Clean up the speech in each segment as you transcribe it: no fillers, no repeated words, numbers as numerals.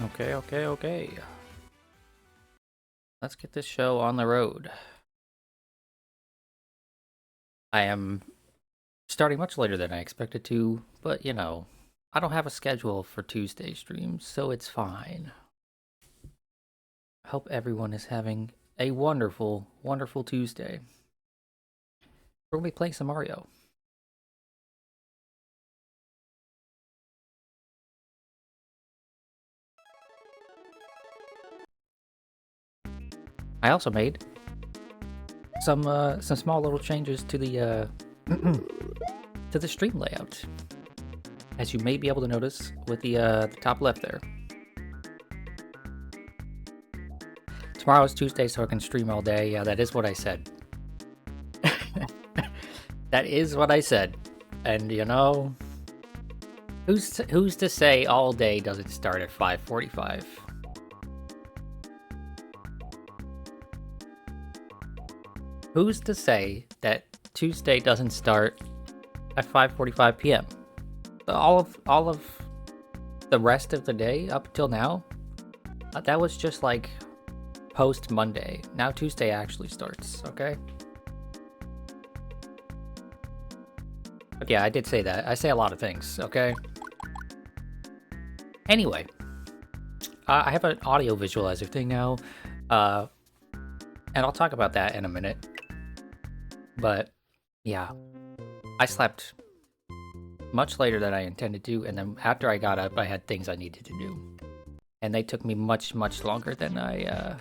Okay. Let's get this show on the road. I am starting much later than I expected to, but you know, I don't have a schedule for Tuesday streams, so it's fine. I hope everyone is having a wonderful, wonderful Tuesday. We're gonna be playing some Mario. I also made some small little changes to the to the stream layout, as you may be able to notice with the top left there. Tomorrow is Tuesday, so I can stream all day. Yeah, that is what I said. That is what I said. And you know, who's to say all day doesn't start at 5:45? Who's to say that Tuesday doesn't start at 5:45 p.m.? All of the rest of the day up till now, that was just like post Monday. Now Tuesday actually starts, okay? But yeah, I did say that. I say a lot of things, okay? Anyway, I have an audio visualizer thing now, and I'll talk about that in a minute. But yeah, I slept much later than I intended to, and then after I got up, I had things I needed to do, and they took me much longer than I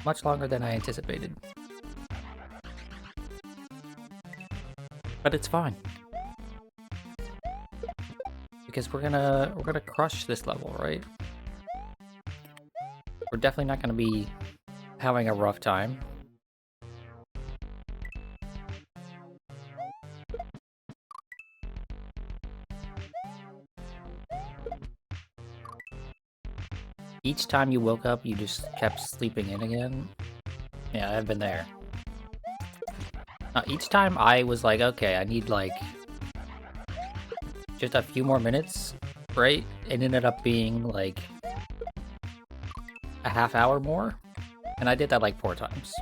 anticipated. But it's fine, because we're gonna crush this level, right? We're definitely not gonna be having a rough time. Each time you woke up, you just kept sleeping in again. Yeah, I've been there. Each time I was like, okay, I need like just a few more minutes, right? It ended up being like a half hour more, and I did that like 4 times.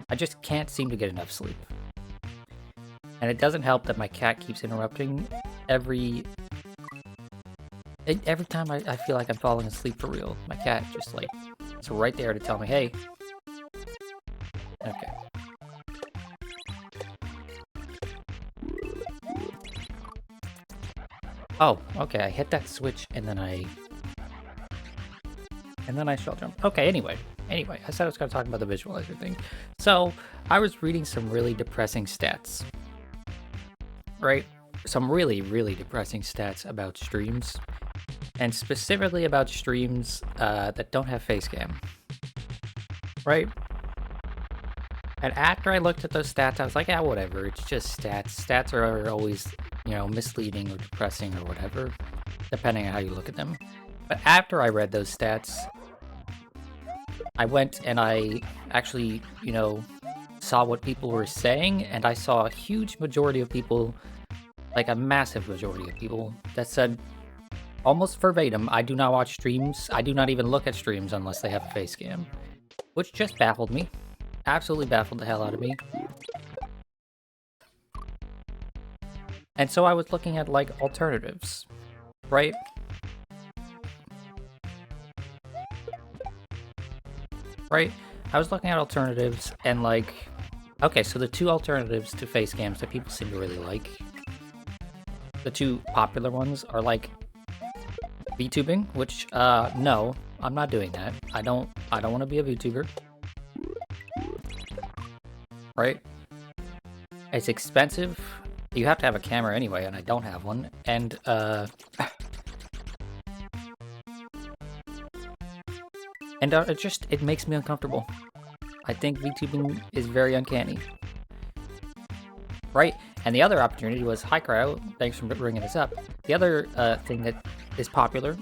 I just can't seem to get enough sleep. And it doesn't help that my cat keeps interrupting every time I feel like I'm falling asleep for real. My cat just like is right there to tell me, hey. Okay. Oh, okay, I hit that switch and then I shell jump. Okay, anyway, I said I was gonna talk about the visualizer thing. So I was reading some really depressing stats. Right? Some really depressing stats about streams. And specifically about streams that don't have face cam. Right? And after I looked at those stats, I was like, yeah, whatever, it's just stats. Stats are always, you know, misleading or depressing or whatever, depending on how you look at them. But after I read those stats, I went and I actually, you know, saw what people were saying, and I saw a huge majority of people, like a massive majority of people, that said, almost verbatim, I do not watch streams, I do not even look at streams unless they have a face cam. Which just baffled me. Absolutely baffled the hell out of me. And so I was looking at, like, alternatives, right? Right? I was looking at alternatives, and, like, okay, so the 2 alternatives to face cams that people seem to really like, the 2 popular ones are, like, VTubing, which, no, I'm not doing that. I don't want to be a VTuber. Right? It's expensive. You have to have a camera anyway, and I don't have one. And, it makes me uncomfortable. I think VTubing is very uncanny. Right? And the other opportunity was, hi Cryo, thanks for bringing this up. The other thing that is popular,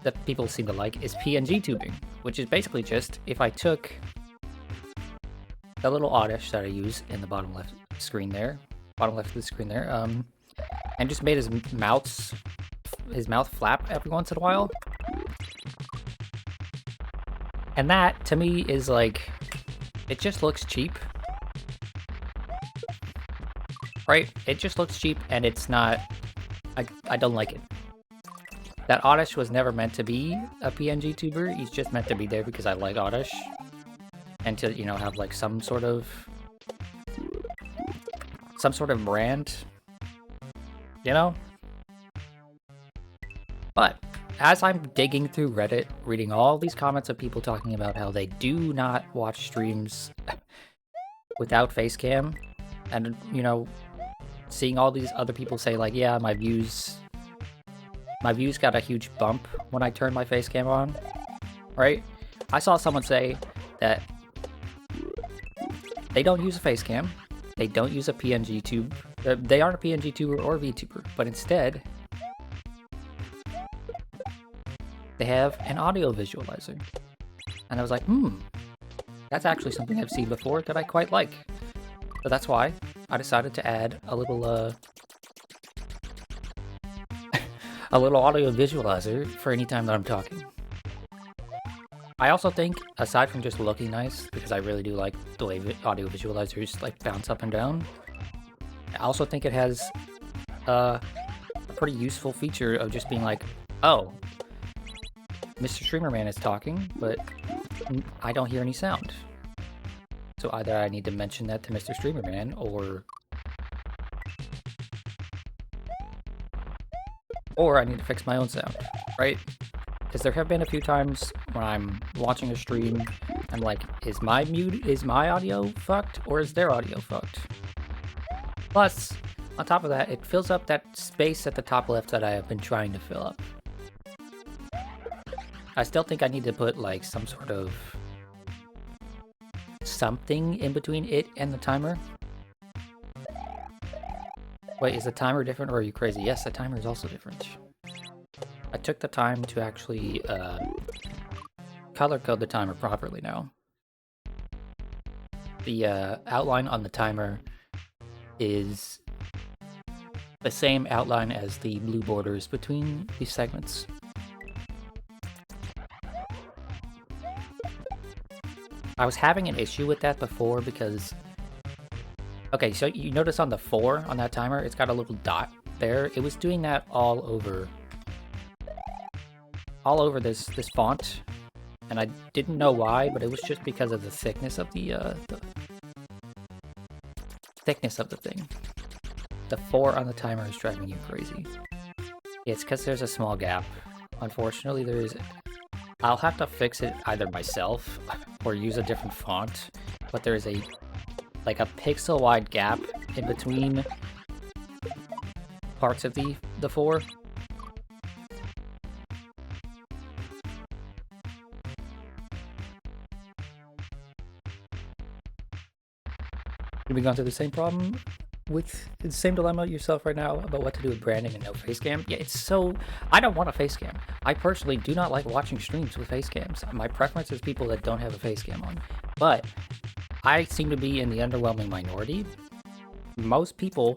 that people seem to like, is PNG tubing, which is basically just, if I took the little oddish that I use in the bottom left screen there, and just made his mouth flap every once in a while, And that, to me, is like, it just looks cheap. Right? It just looks cheap, and it's not, I don't like it. That Oddish was never meant to be a PNG tuber, he's just meant to be there because I like Oddish. And to, you know, have like some sort of brand, you know? But as I'm digging through Reddit, reading all these comments of people talking about how they do not watch streams without face cam, and, you know, seeing all these other people say like, yeah, my views got a huge bump when I turned my face cam on, right? I saw someone say that they don't use a face cam, they don't use a PNG tube, they aren't a PNG tuber or VTuber, but instead, they have an audio visualizer. And I was like, that's actually something I've seen before that I quite like. So that's why I decided to add a little audio visualizer for any time that I'm talking. I also think, aside from just looking nice, because I really do like the way audio visualizers like bounce up and down, I also think it has a pretty useful feature of just being like, oh, Mr. Streamer Man is talking, but I don't hear any sound. So either I need to mention that to Mr. Streamer Man, or I need to fix my own sound, right? Because there have been a few times when I'm watching a stream, I'm like, is my audio fucked, or is their audio fucked? Plus, on top of that, it fills up that space at the top left that I have been trying to fill up. I still think I need to put like some sort of something in between it and the timer. Wait, is the timer different, or are you crazy? Yes, the timer is also different. I took the time to actually color code the timer properly now. The outline on the timer is the same outline as the blue borders between these segments. I was having an issue with that before because... Okay, so you notice on the 4 on that timer, it's got a little dot there. It was doing that all over this font, and I didn't know why, but it was just because of the thickness of the thickness of the thing. The 4 on the timer is driving you crazy. It's because there's a small gap. Unfortunately, there is... I'll have to fix it either myself or use a different font, but there is a pixel wide gap in between parts of the 4. You've been going through the same problem with the same dilemma yourself right now about what to do with branding and no face cam? Yeah, it's so... I don't want a face cam. I personally do not like watching streams with face cams. My preference is people that don't have a face cam on. But I seem to be in the underwhelming minority. Most people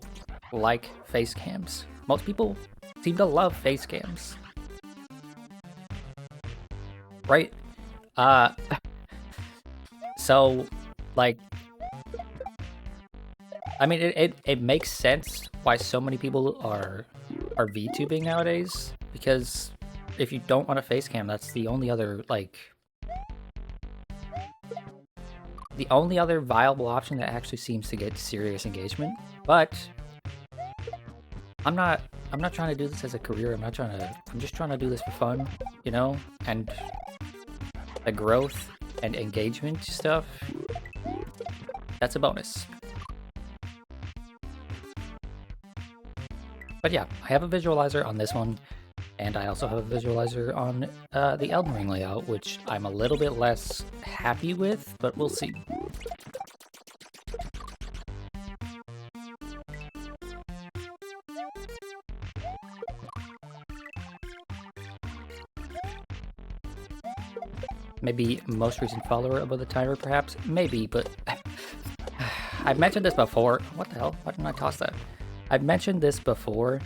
like face cams. Most people seem to love face cams. Right? So, like... I mean, it makes sense why so many people are VTubing nowadays, because if you don't want a face cam, that's the only other, like... the only other viable option that actually seems to get serious engagement. But I'm not trying to do this as a career. I'm just trying to do this for fun, you know? And the growth and engagement stuff, that's a bonus. But yeah, I have a visualizer on this one, and I also have a visualizer on the Elden Ring layout, which I'm a little bit less happy with, but we'll see. Maybe most recent follower above the timer, perhaps? Maybe, but I've mentioned this before. What the hell? Why didn't I toss that? I've mentioned this before.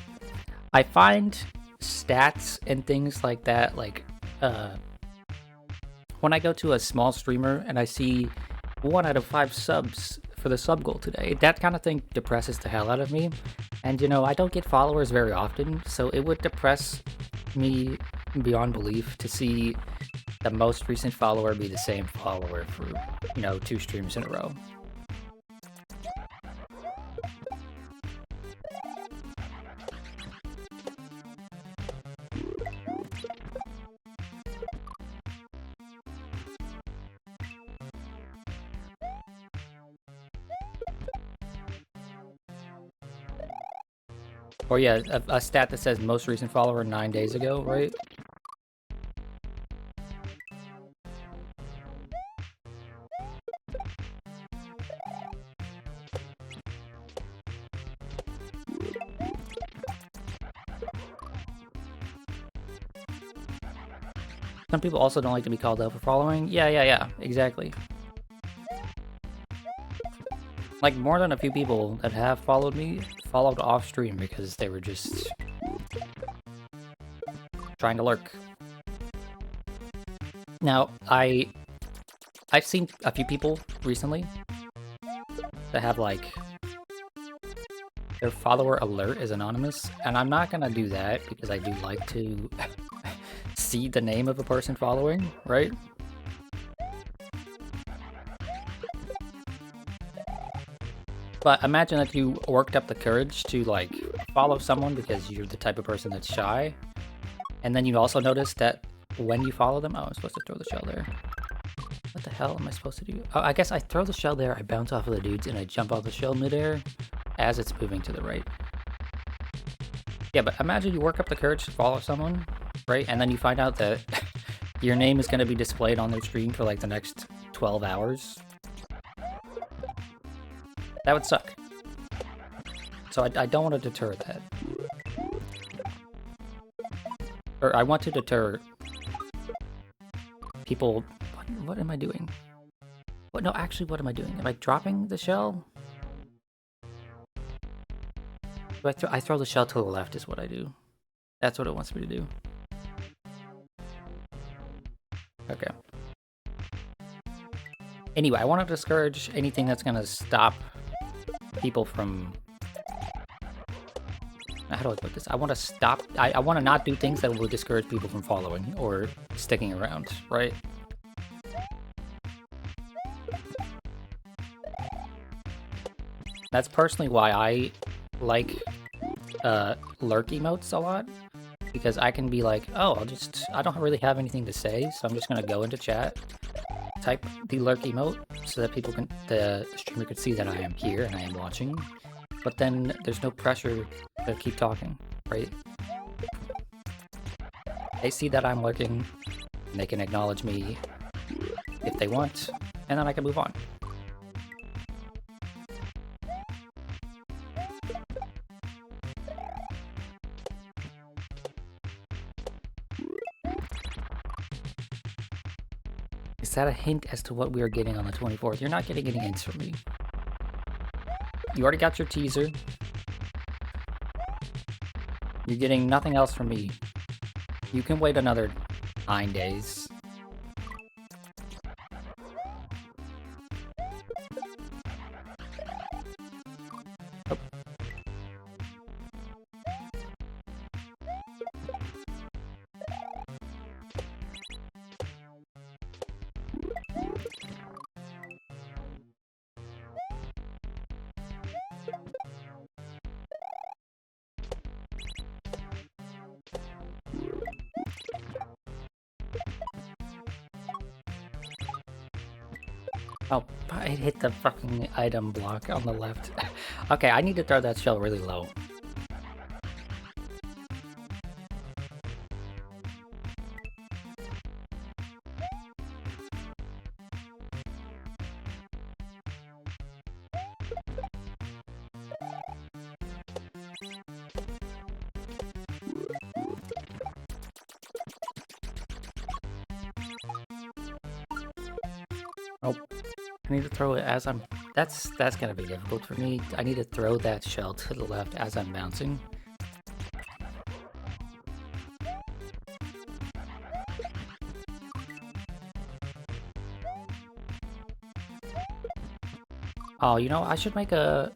I find stats and things like that, like when I go to a small streamer and I see 1 out of 5 subs for the sub goal today, that kind of thing depresses the hell out of me. And, you know, I don't get followers very often, so it would depress me beyond belief to see the most recent follower be the same follower for, you know, 2 streams in a row. Or yeah, a stat that says most recent follower 9 days ago, right? Some people also don't like to be called out for following. Yeah, exactly. Like, more than a few people that have followed me followed off stream because they were just trying to lurk. Now, I've seen a few people recently that have, like, their follower alert is anonymous, and I'm not gonna do that because I do like to see the name of a person following, right? But imagine that you worked up the courage to, like, follow someone because you're the type of person that's shy, and then you also notice that when you follow them... Oh, I'm supposed to throw the shell there. What the hell am I supposed to do? Oh, I guess I throw the shell there, I bounce off of the dudes, and I jump off the shell midair as it's moving to the right. Yeah, but imagine you work up the courage to follow someone, right? And then you find out that your name is going to be displayed on their screen for, like, the next 12 hours. That would suck. So I don't want to deter that. Or I want to deter people... What am I doing? What? No, actually, what am I doing? Am I dropping the shell? I throw the shell to the left is what I do. That's what it wants me to do. Okay. Anyway, I want to discourage anything that's going to stop people from... How do I put this? I want to stop... I want to not do things that will discourage people from following or sticking around, right? That's personally why I like lurk emotes a lot, because I can be like, oh, I don't really have anything to say, so I'm just gonna go into chat, type the lurk emote, so that the streamer can see that I am here and I am watching, but then there's no pressure to keep talking, right? They see that I'm lurking, and they can acknowledge me if they want, and then I can move on. Is that a hint as to what we are getting on the 24th? You're not getting any hints from me. You already got your teaser. You're getting nothing else from me. You can wait another 9 days. Oh. Oh, it hit the fucking item block on the left. Okay, I need to throw that shell really low. Oh, I need to throw it as I'm... That's gonna be difficult for me. I need to throw that shell to the left as I'm bouncing. Oh, you know, I should make a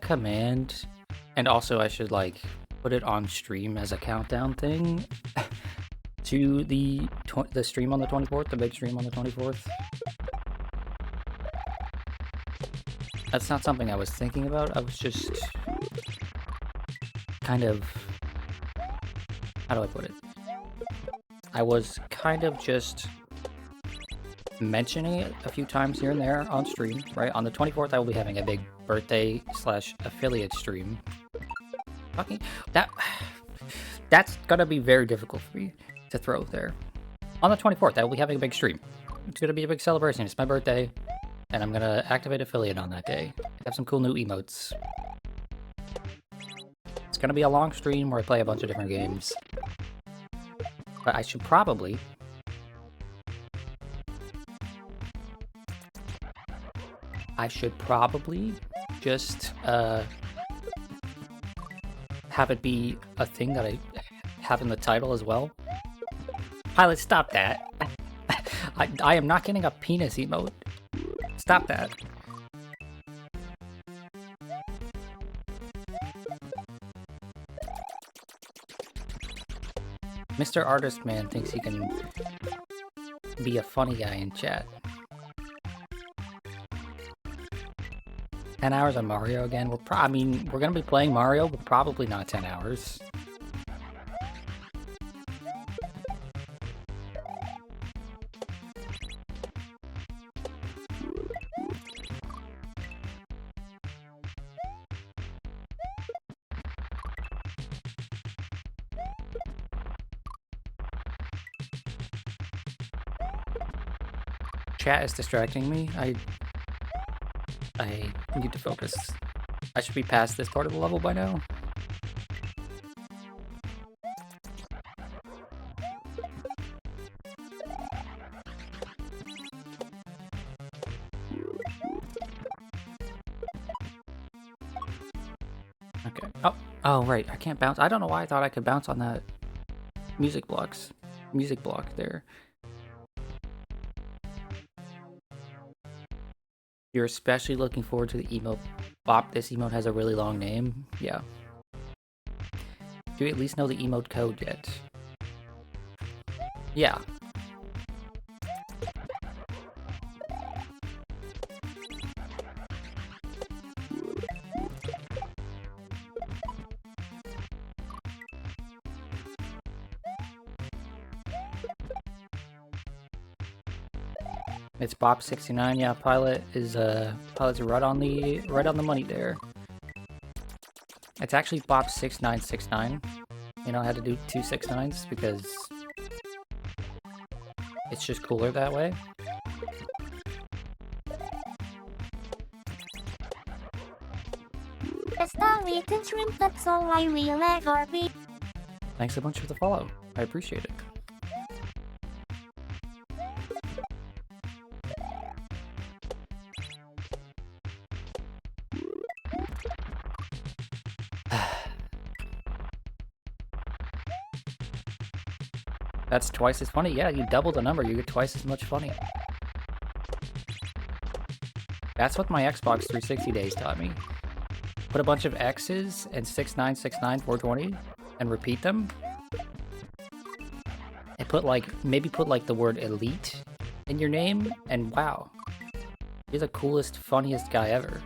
command, and also I should like put it on stream as a countdown thing to the stream on the 24th, the big stream on the 24th. That's not something I was thinking about. I was just kind of, how do I put it? I was kind of just mentioning it a few times here and there on stream, right? On the 24th, I will be having a big birthday / affiliate stream. Fucking that's gonna be very difficult for me to throw there. On the 24th, I will be having a big stream. It's gonna be a big celebration. It's my birthday, and I'm gonna activate affiliate on that day. Have some cool new emotes. It's gonna be a long stream where I play a bunch of different games. But I should probably just have it be a thing that I have in the title as well. Pilot, stop that. I am not getting a penis emote. Stop that. Mr. Artist Man thinks he can be a funny guy in chat. 10 hours on Mario again? I mean, we're gonna be playing Mario, but probably not 10 hours. Chat is distracting me. I need to focus. I should be past this part of the level by now. Okay. Oh, right. I can't bounce. I don't know why I thought I could bounce on that music block there. You're especially looking forward to the emote. Bop, this emote has a really long name. Yeah. Do you at least know the emote code yet? Yeah. It's Bop69. Yeah, Pilot's right on the money there. It's actually Bop6969. You know, I had to do 2 6-9s because it's just cooler that way. Thanks a bunch for the follow. I appreciate it. That's twice as funny. Yeah, you double the number, you get twice as much funny. That's what my Xbox 360 days taught me. Put a bunch of X's and 6969 420 and repeat them. And maybe put the word elite in your name, and wow. You're the coolest, funniest guy ever.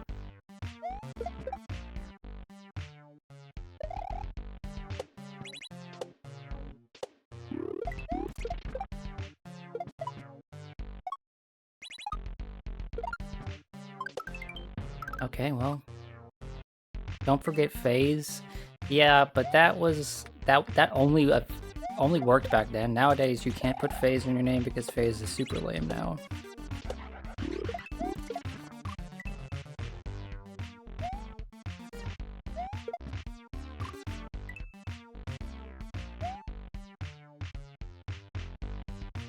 Okay, well, don't forget phase. Yeah, but that only worked back then. Nowadays, you can't put phase in your name because phase is super lame now.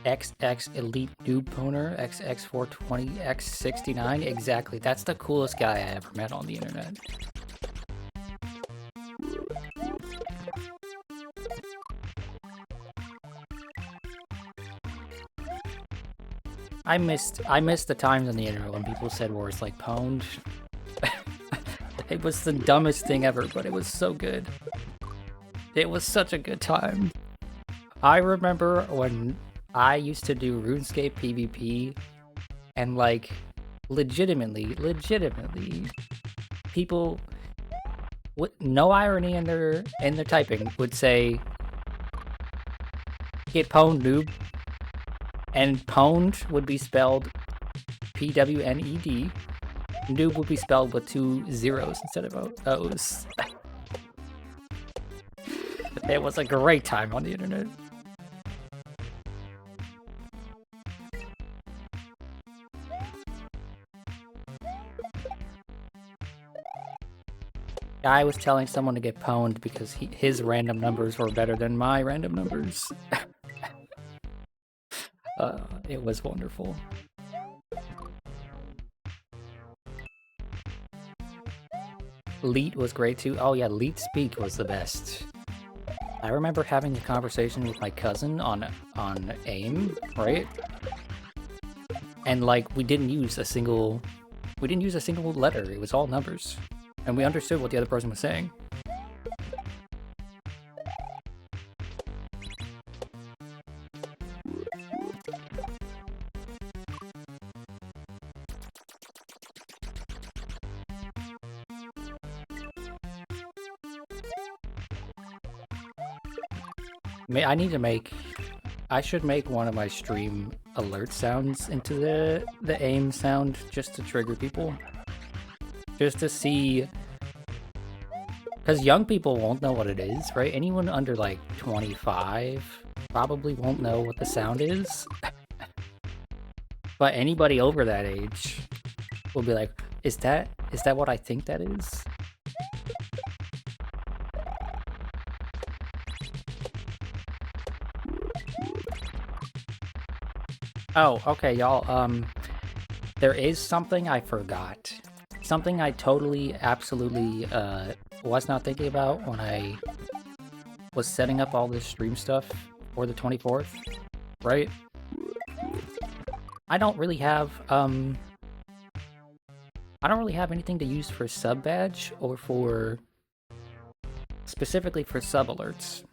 XX Elite Noob Poner, XX420, X69. Exactly. That's the coolest guy I ever met on the internet. I missed the times on the internet when people said words like pwned. It was the dumbest thing ever, but it was so good. It was such a good time. I remember when I used to do RuneScape PvP, and like, legitimately, people with no irony in their typing would say, "Get pwned, noob," and pwned would be spelled PWNED. Noob would be spelled with 2 zeros instead of O's. It was a great time on the internet. I was telling someone to get pwned because his random numbers were better than my random numbers. It was wonderful. Leet was great too. Oh yeah, Leet Speak was the best. I remember having a conversation with my cousin on AIM, right? And like we didn't use a single letter. It was all numbers. And we understood what the other person was saying. I should make one of my stream alert sounds into the AIM sound just to trigger people. Just to see, because young people won't know what it is, right? Anyone under like 25 probably won't know what the sound is. But anybody over that age will be like, is that what I think that is? Oh, okay, y'all. There is something I forgot. Something I totally, absolutely, was not thinking about when I was setting up all this stream stuff for the 24th, right? I don't really have anything to use for sub badge or specifically for sub alerts.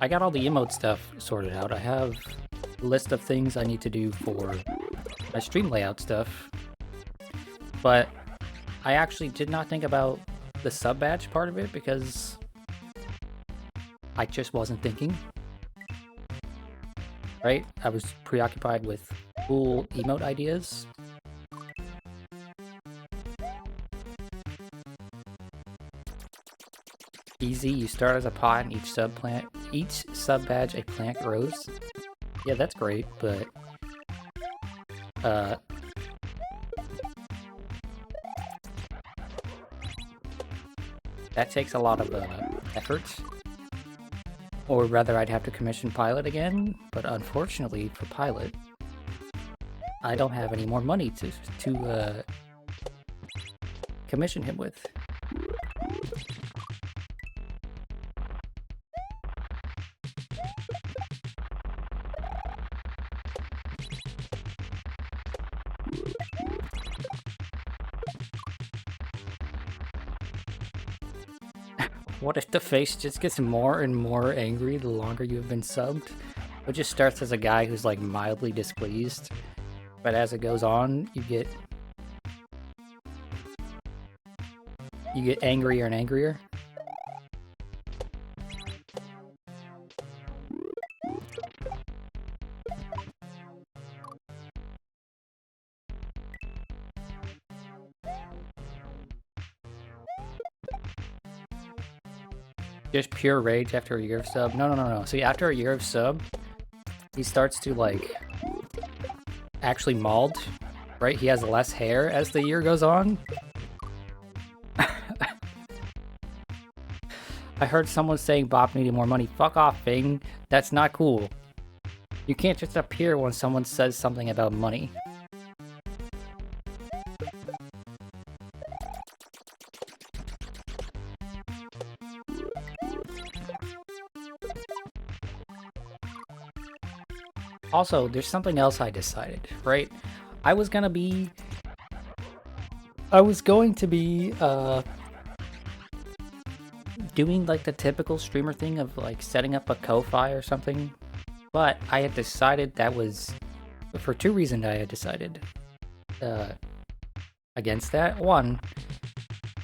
I got all the emote stuff sorted out. I have a list of things I need to do for my stream layout stuff. But I actually did not think about the sub badge part of it because I just wasn't thinking. Right? I was preoccupied with cool emote ideas. Easy, you start as a pot and each sub badge a plant grows. Yeah, that's great, but that takes a lot of effort. Or rather, I'd have to commission Pilot again, but unfortunately for Pilot, I don't have any more money to commission him with. What if the face just gets more and more angry the longer you've been subbed? It just starts as a guy who's like mildly displeased, but as it goes on, you get angrier and angrier. Just pure rage after a year of sub? No. See, after a year of sub, he starts to, like, actually mauled, right? He has less hair as the year goes on. I heard someone saying Bob needed more money. Fuck off, Bing. That's not cool. You can't just appear when someone says something about money. Also, there's something else I decided, right? I was going to be doing like the typical streamer thing of like setting up a Ko-Fi or something, but I had decided that was for two reasons. I had decided uh, against that. One,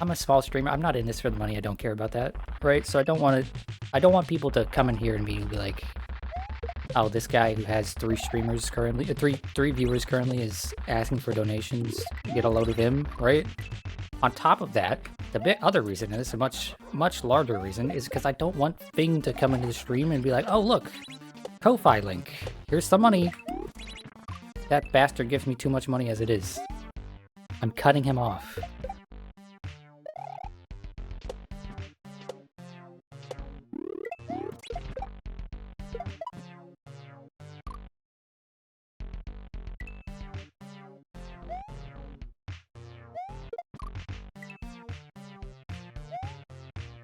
I'm a small streamer. I'm not in this for the money. I don't care about that, right? So I don't want people to come in here and be like, oh, this guy who has three viewers currently is asking for donations. Get a load of him, right? On top of that, the other reason, and this is a much larger reason, is because I don't want Fing to come into the stream and be like, oh look, Ko-Fi link. Here's some money. That bastard gives me too much money as it is. I'm cutting him off.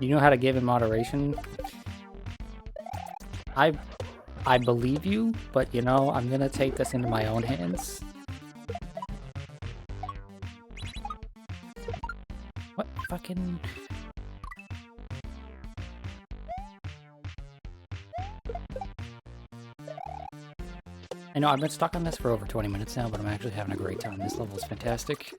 You know how to give him moderation? I believe you, but you know, I'm gonna take this into my own hands. What fucking... I know, I've been stuck on this for over 20 minutes now, but I'm actually having a great time. This level is fantastic.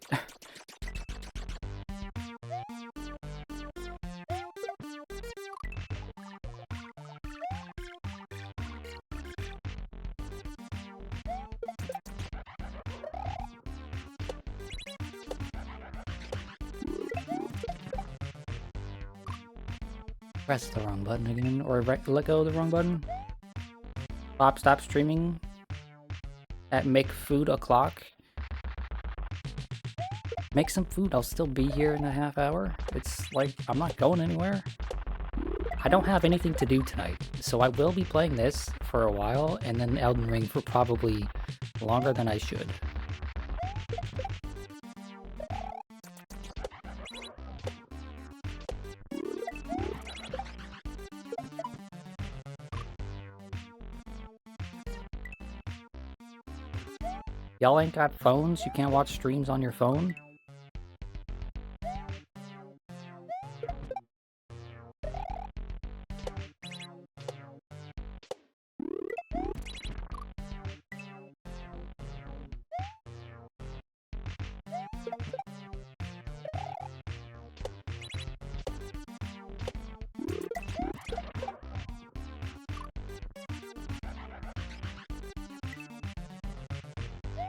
Press the wrong button again, or let go of the wrong button. Bob, stop streaming at make food o'clock. Make some food, I'll still be here in a half hour. It's like, I'm not going anywhere. I don't have anything to do tonight, so I will be playing this for a while, and then Elden Ring for probably longer than I should. Y'all ain't got phones? You can't watch streams on your phone?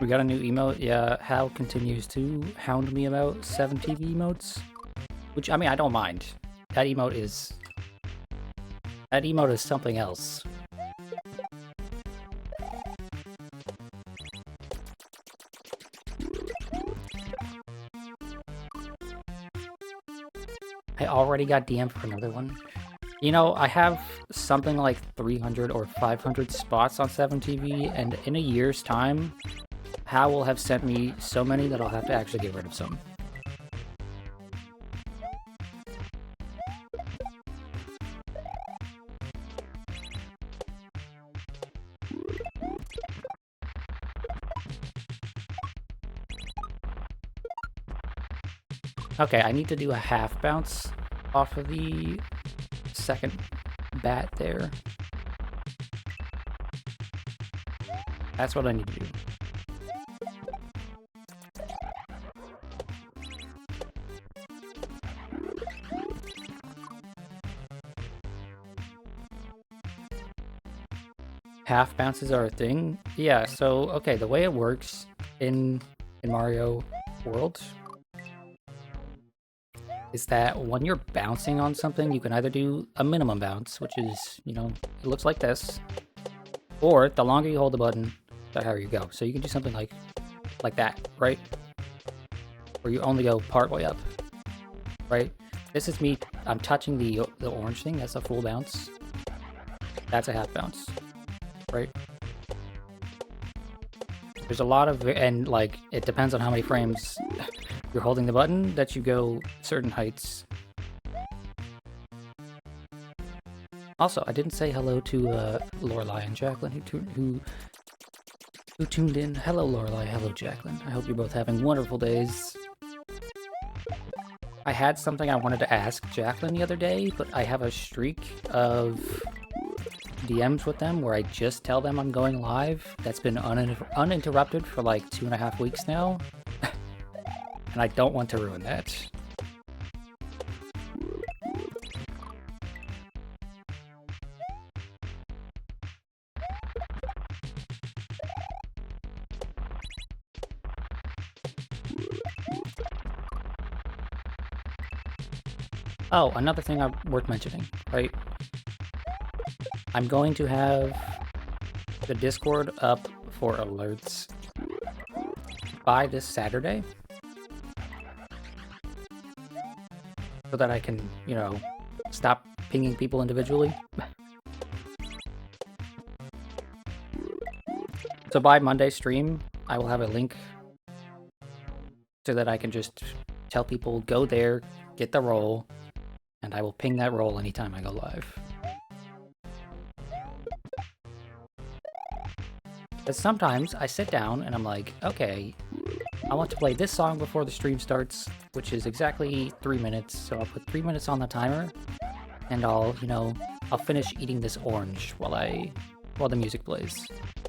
We got a new emote. Yeah, Hal continues to hound me about 7 TV emotes. Which, I mean, I don't mind. That emote is something else. I already got DM for another one. You know, I have something like 300 or 500 spots on 7TV, and in a year's time, Hal will have sent me so many that I'll have to actually get rid of some. Okay, I need to do a half bounce off of the second bat there. That's what I need to do. Half bounces are a thing? Yeah, so, okay, the way it works in Mario World is that when you're bouncing on something, you can either do a minimum bounce, which is, you know, it looks like this, or the longer you hold the button, the higher you go. So you can do something like that, right? Where you only go part way up, right? This is me, I'm touching the orange thing, that's a full bounce. That's a half bounce, right? There's a lot of, and like, it depends on how many frames you're holding the button that you go certain heights. Also, I didn't say hello to Lorelai and Jacqueline, who who tuned in. Hello, Lorelai. Hello, Jacqueline. I hope you're both having wonderful days. I had something I wanted to ask Jacqueline the other day, but I have a streak of DMs with them where I just tell them I'm going live. That's been uninterrupted for like 2.5 weeks now. And I don't want to ruin that. Oh, another thing worth mentioning, right? I'm going to have the Discord up for alerts by this Saturday. So that I can, you know, stop pinging people individually. So by Monday's stream, I will have a link so that I can just tell people, go there, get the role, and I will ping that role anytime I go live. But sometimes I sit down and I'm like, okay, I want to play this song before the stream starts, which is exactly 3 minutes. So I'll put 3 minutes on the timer, and I'll, you know, I'll finish eating this orange while the music plays,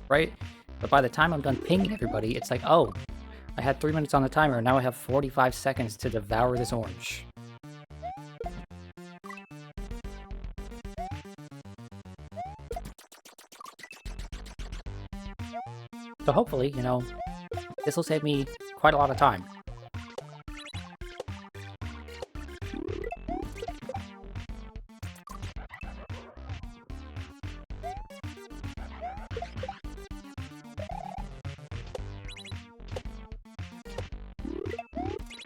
right? But by the time I'm done pinging everybody, it's like, oh, I had 3 minutes on the timer, and now I have 45 seconds to devour this orange. So hopefully, you know, this will save me quite a lot of time.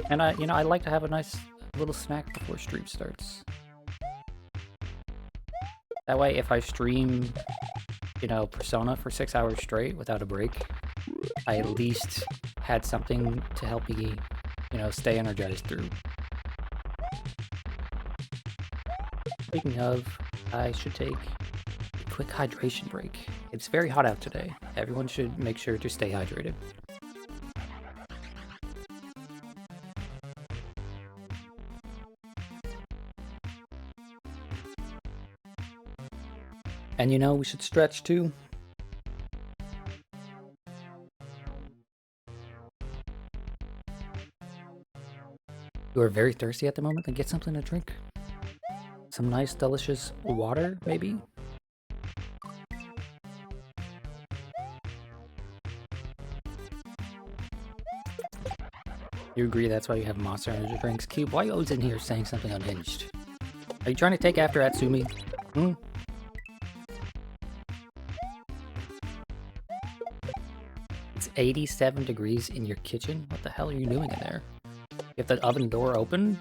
And I like to have a nice little snack before stream starts. That way, if I stream, you know, Persona for 6 hours straight without a break, I at least had something to help me, you know, stay energized through. Speaking of, I should take a quick hydration break. It's very hot out today. Everyone should make sure to stay hydrated. And you know, we should stretch too. You are very thirsty at the moment, then get something to drink. Some nice, delicious water, maybe? You agree that's why you have Monster Energy drinks? Cube, why are you always in here saying something unhinged? Are you trying to take after Atsumi? Hmm? It's 87 degrees in your kitchen? What the hell are you doing in there? You have the oven door open?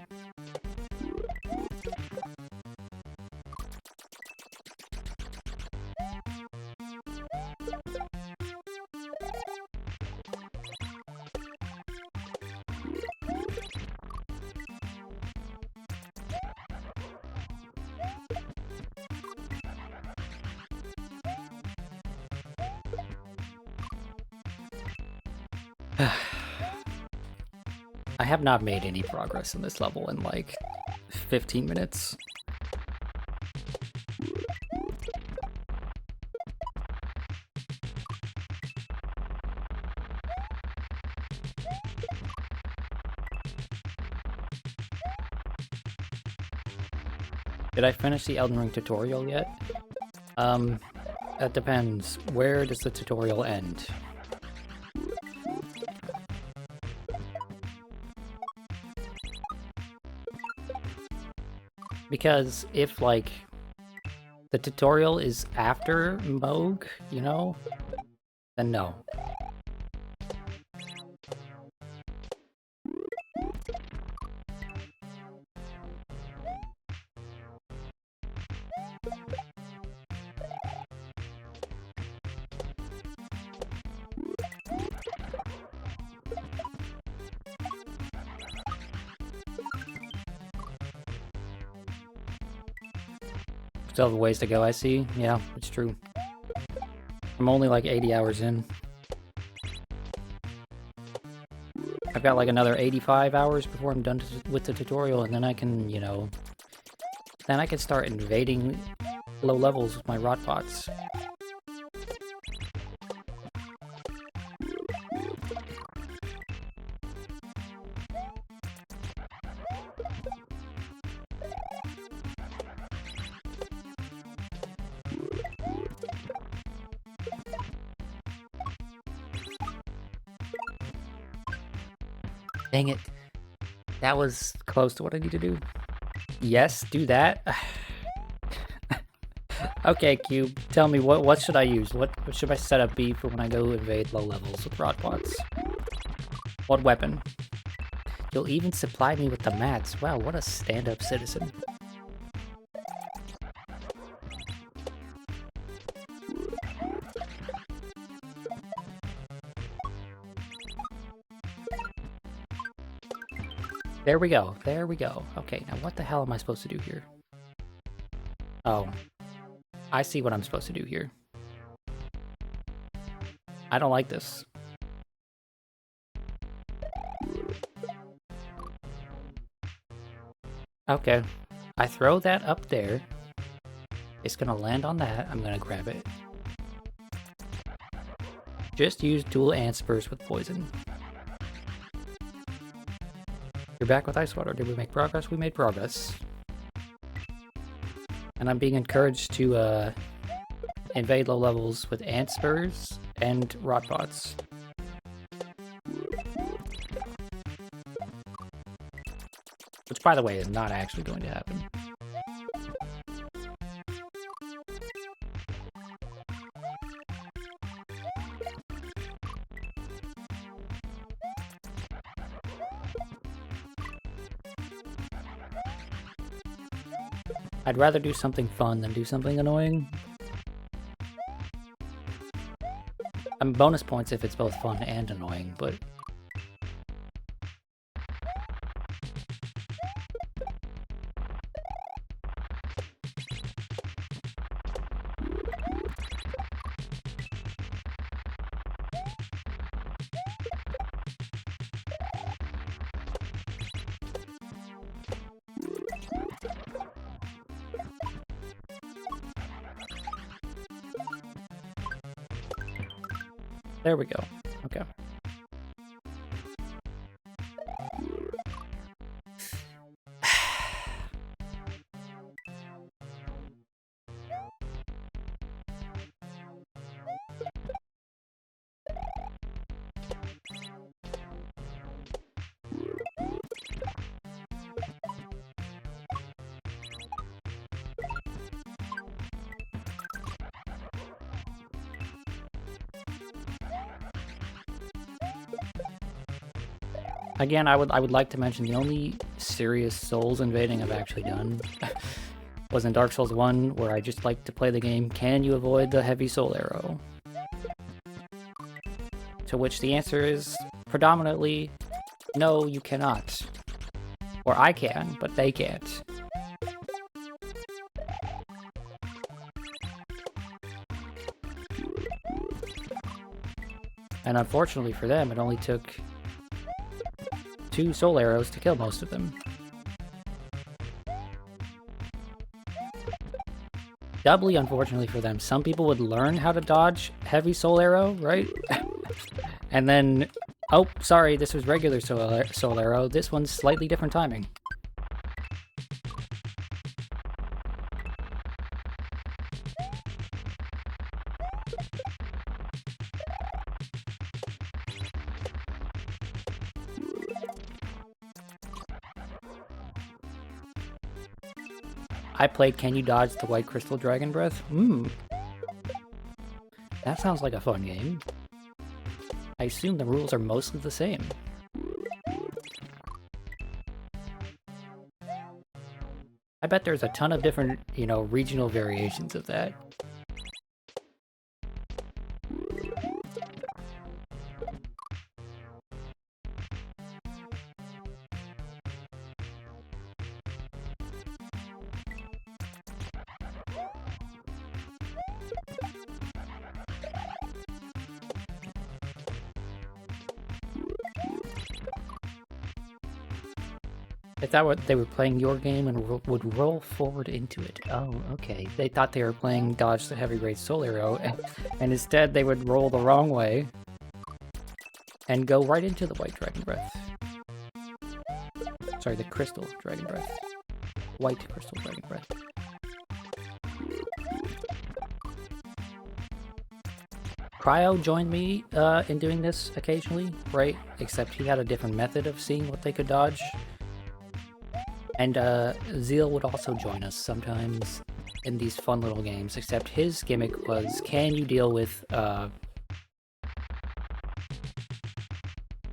I have not made any progress in this level in like 15 minutes. Did I finish the Elden Ring tutorial yet? That depends. Where does the tutorial end? Because if, like, the tutorial is after Moog, you know, then no. Still have a ways to go, I see. Yeah, it's true. I'm only like 80 hours in. I've got like another 85 hours before I'm done with the tutorial, and then I can, you know, then I can start invading low levels with my rot pots. Dang it. That was close to what I need to do. Yes, do that. Okay, Cube, tell me, what should I use? What should my setup be for when I go invade low levels with rod pots? What weapon? You'll even supply me with the mats. Wow, what a stand-up citizen. There we go. There we go. Okay, now what the hell am I supposed to do here? Oh. I see what I'm supposed to do here. I don't like this. Okay. I throw that up there. It's gonna land on that. I'm gonna grab it. Just use dual ant spurs with poison. You're back with ice water. Did we make progress? We made progress. And I'm being encouraged to invade low levels with ant spurs and rot pots. Which, by the way, is not actually going to happen. I'd rather do something fun than do something annoying. Bonus points if it's both fun and annoying, but... There we go. Okay. Again, I would like to mention the only serious Souls invading I've actually done was in Dark Souls 1, where I just like to play the game, can you avoid the heavy soul arrow? To which the answer is predominantly, no, you cannot. Or I can, but they can't. And unfortunately for them, it only took 2 soul arrows to kill most of them. Doubly unfortunately for them, some people would learn how to dodge heavy soul arrow, right? And then, oh, sorry, this was regular soul arrow. This one's slightly different timing. I played Can You Dodge the White Crystal Dragon Breath? That sounds like a fun game. I assume the rules are mostly the same. I bet there's a ton of different, you know, regional variations of that. They thought they were playing your game and would roll forward into it. Oh, okay. They thought they were playing Dodge the Heavy Rain Soul Arrow, and instead they would roll the wrong way and go right into the White Dragon Breath. Sorry, the Crystal Dragon Breath. White Crystal Dragon Breath. Cryo joined me in doing this occasionally, right? Except he had a different method of seeing what they could dodge. And Zeal would also join us sometimes in these fun little games, except his gimmick was, can you deal with,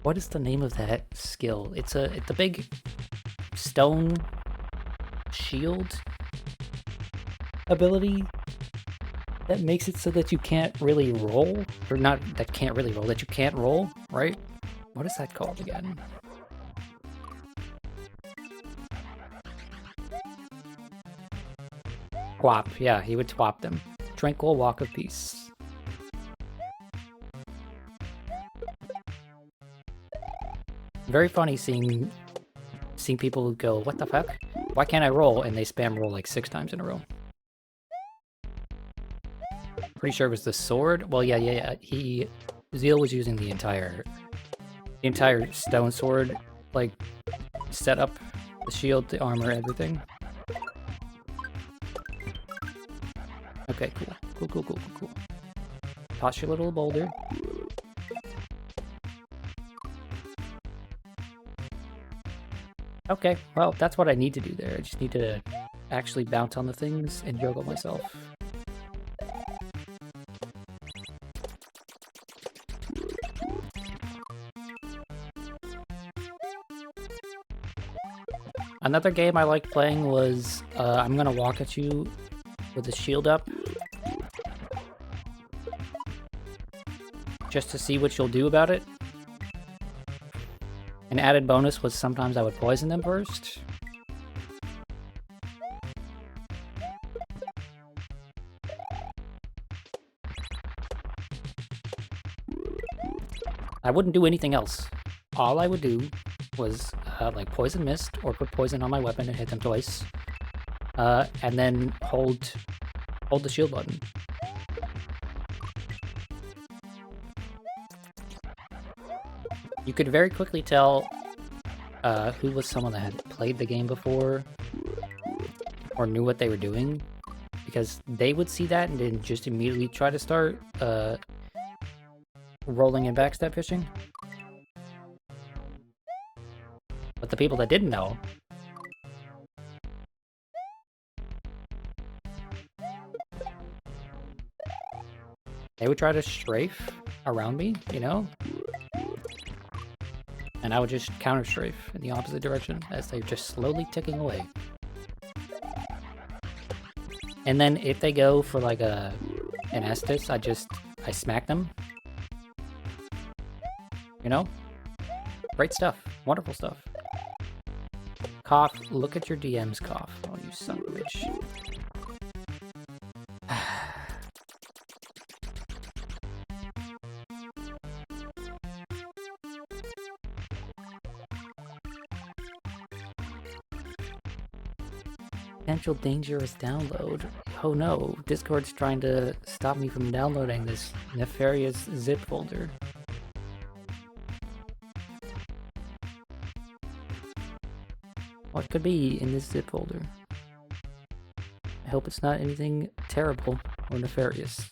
what is the name of that skill? It's a big stone shield ability that makes it so that you can't really roll, or not that can't really roll, that you can't roll, right? What is that called again? Twop, yeah, he would twop them. Tranquil Walk of Peace. Very funny seeing people go, what the fuck? Why can't I roll? And they spam roll like 6 times in a row. Pretty sure it was the sword. Well, yeah. Zeal was using the entire stone sword, like, setup, the shield, the armor, everything. Okay, cool. Toss your little boulder. Okay, well, that's what I need to do there. I just need to actually bounce on the things and juggle myself. Another game I liked playing was, I'm gonna walk at you with the shield up, just to see what you'll do about it. An added bonus was sometimes I would poison them first. I wouldn't do anything else. All I would do was like poison mist or put poison on my weapon and hit them twice, and then hold the shield button. You could very quickly tell who was someone that had played the game before or knew what they were doing, because they would see that and then just immediately try to start rolling and backstab fishing. But the people that didn't know, they would try to strafe around me, you know? And I would just counter strafe in the opposite direction as they're just slowly ticking away. And then if they go for like an Estus, I smack them. You know? Great stuff. Wonderful stuff. Cough, look at your DMs, Cough. Oh, you son of a bitch. Potential dangerous download. Oh no, Discord's trying to stop me from downloading this nefarious zip folder. What could be in this zip folder? I hope it's not anything terrible or nefarious.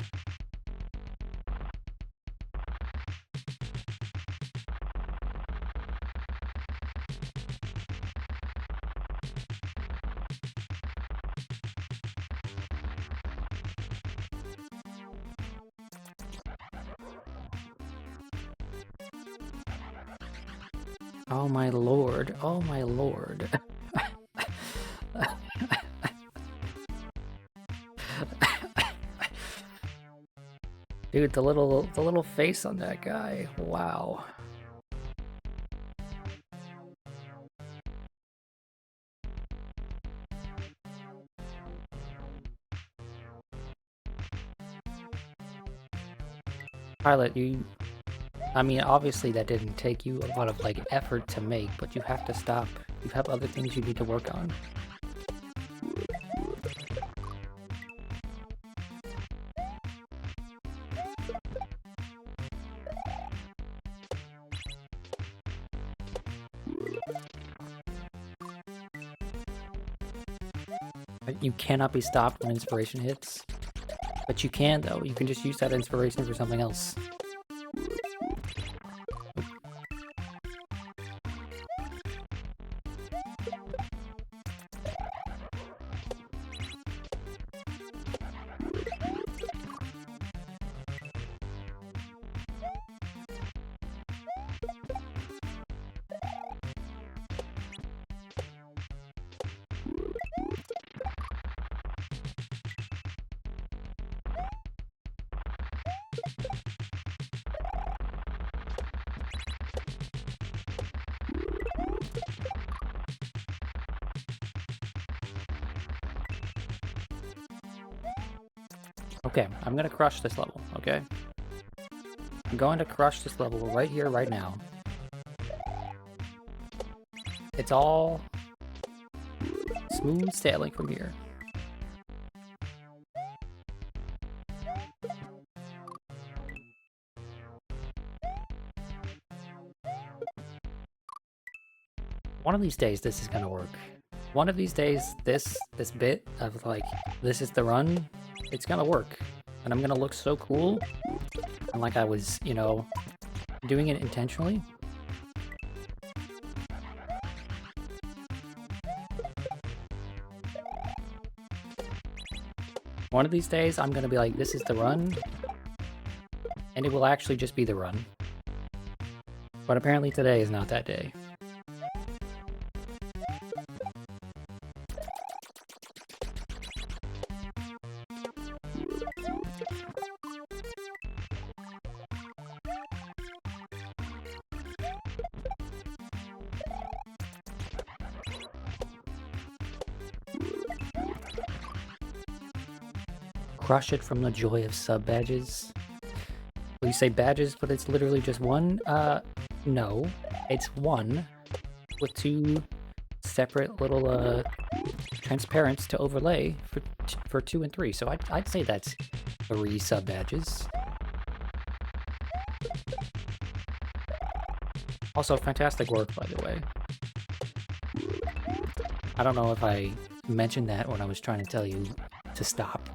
Oh my lord, oh my lord. Dude, the little face on that guy. Wow. Pilot, I mean, obviously that didn't take you a lot of, like, effort to make, but you have to stop You have other things you need to work on. You cannot be stopped when inspiration hits. But you can, though. You can just use that inspiration for something else. Okay, I'm gonna crush this level, okay? I'm going to crush this level right here, right now. It's all smooth sailing from here. One of these days, this is gonna work. One of these days, this bit of like, this is the run, it's gonna work. And I'm gonna look so cool. And like I was, you know, doing it intentionally. One of these days, I'm gonna be like, this is the run. And it will actually just be the run. But apparently today is not that day. Crush it from the joy of sub badges. Well, you say badges, but it's literally just one? No. It's one with two separate little transparents to overlay for 2 and 3. So I'd say that's 3 sub badges. Also, fantastic work, by the way. I don't know if I mentioned that when I was trying to tell you to stop.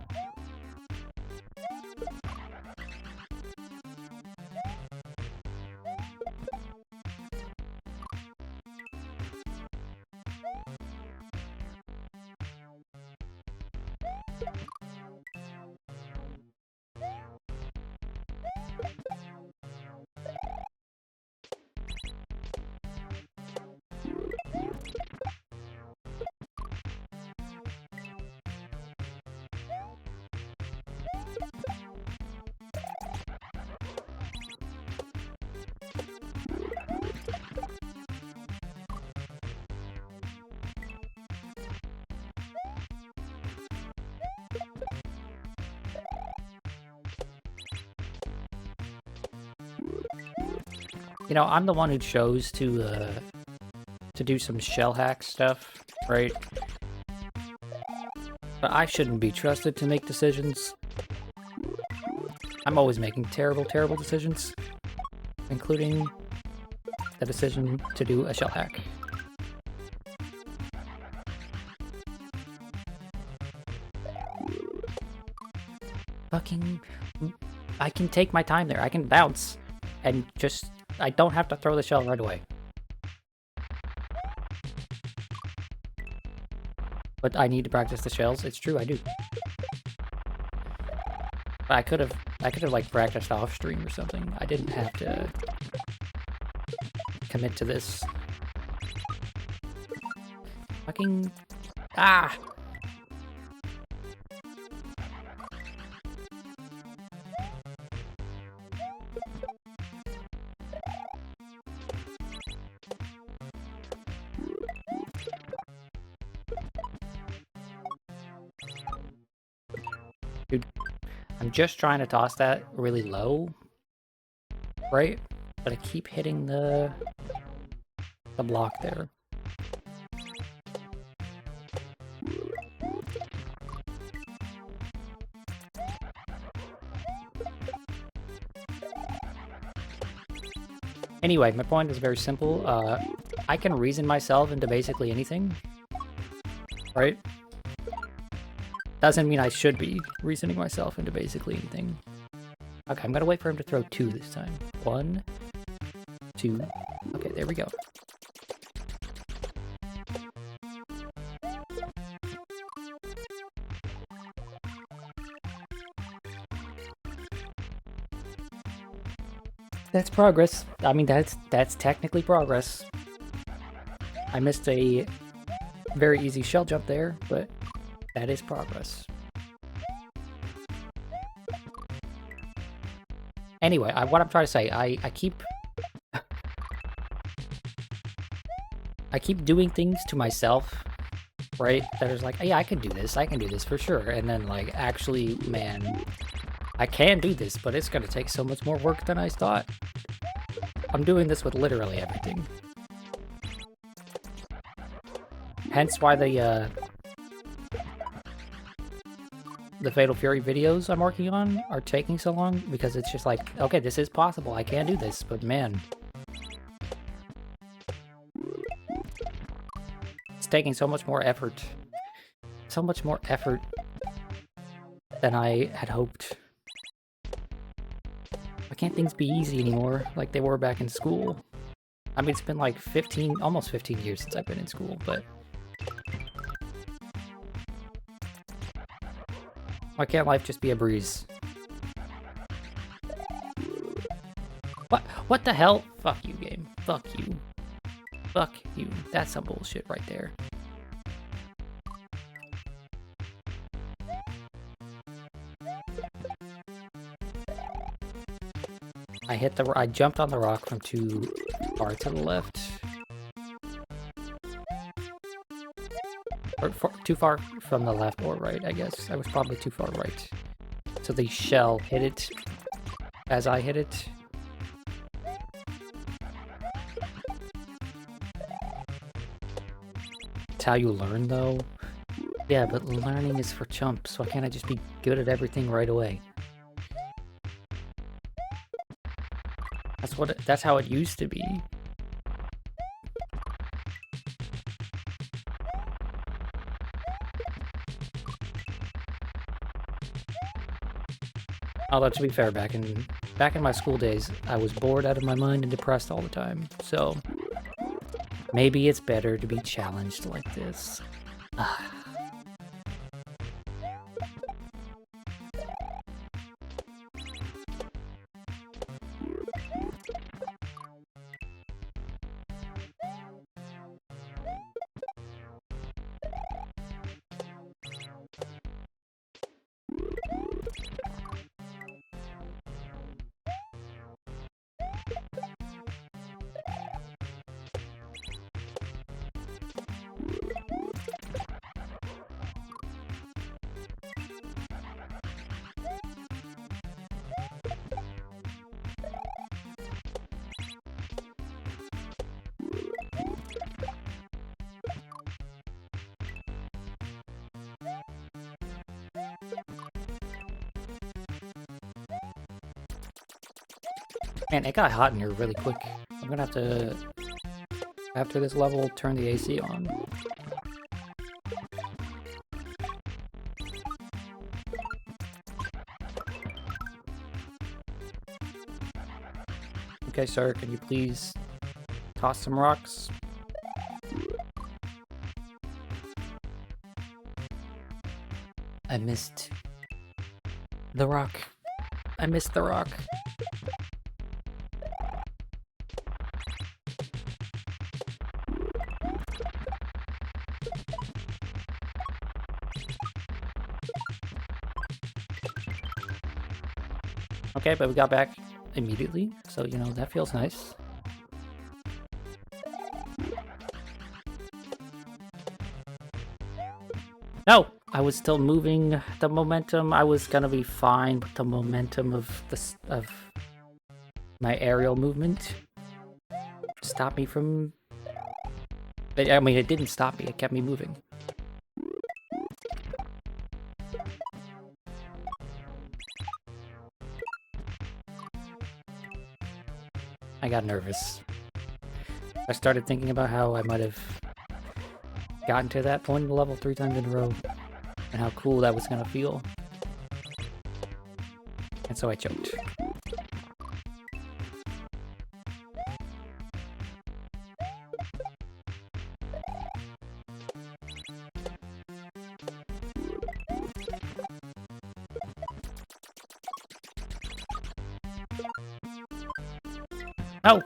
You know, I'm the one who chose to do some shell hack stuff, right? But I shouldn't be trusted to make decisions. I'm always making terrible, terrible decisions, including the decision to do a shell hack. Fucking... I can take my time there. I can bounce and just... I don't have to throw the shell right away. But I need to practice the shells. It's true, I do. But I could have like practiced off stream or something. I didn't have to commit to this. Fucking... Ah! Dude, I'm just trying to toss that really low, right? But I keep hitting the block there. Anyway, my point is very simple. I can reason myself into basically anything, right? Doesn't mean I should be reasoning myself into basically anything. Okay, I'm gonna wait for him to throw 2 this time. 1, 2. Okay, there we go. That's progress. I mean, that's technically progress. I missed a very easy shell jump there, but that is progress. Anyway, what I'm trying to say, I keep I keep doing things to myself, right? That is like, yeah, I can do this for sure. And then like, actually, man, I can do this, but it's gonna take so much more work than I thought. I'm doing this with literally everything. Hence why the Fatal Fury videos I'm working on are taking so long, because it's just like, okay, this is possible, I can do this, but man, it's taking so much more effort. So much more effort than I had hoped. Why can't things be easy anymore, like they were back in school? I mean, it's been like almost 15 years since I've been in school, but... why can't life just be a breeze? What the hell? Fuck you, game. Fuck you. Fuck you. That's some bullshit right there. I jumped on the rock from too far to the left. Or too far from the left or right, I guess. I was probably too far right. So the shell hit it as I hit it. It's how you learn, though. Yeah, but learning is for chumps. Why can't I just be good at everything right away? That's how it used to be. Although, to be fair, back in my school days, I was bored out of my mind and depressed all the time. So maybe it's better to be challenged like this. Man, it got hot in here really quick. I'm gonna have to, after this level, turn the AC on. Okay, sir, can you please toss some rocks? I missed the rock. I missed the rock. Okay, but we got back immediately, so, you know, that feels nice. No! I was still moving the momentum. I was gonna be fine with the momentum of my aerial movement. Stop me from... I mean, it didn't stop me, it kept me moving. I got nervous. I started thinking about how I might have gotten to that point in the level 3 times in a row, and how cool that was gonna feel. And so I choked. Oh!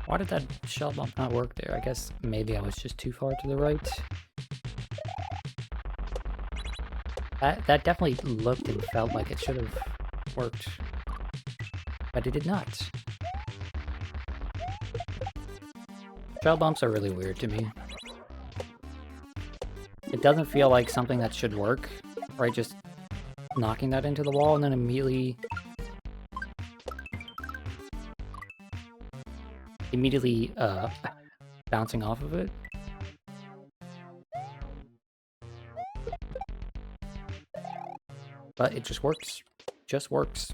Why did that shell bump not work there? I guess maybe I was just too far to the right. That definitely looked and felt like it should have worked. But it did not. Shell bumps are really weird to me. It doesn't feel like something that should work, right? Just knocking that into the wall and then immediately bouncing off of it. But it just works. Just works.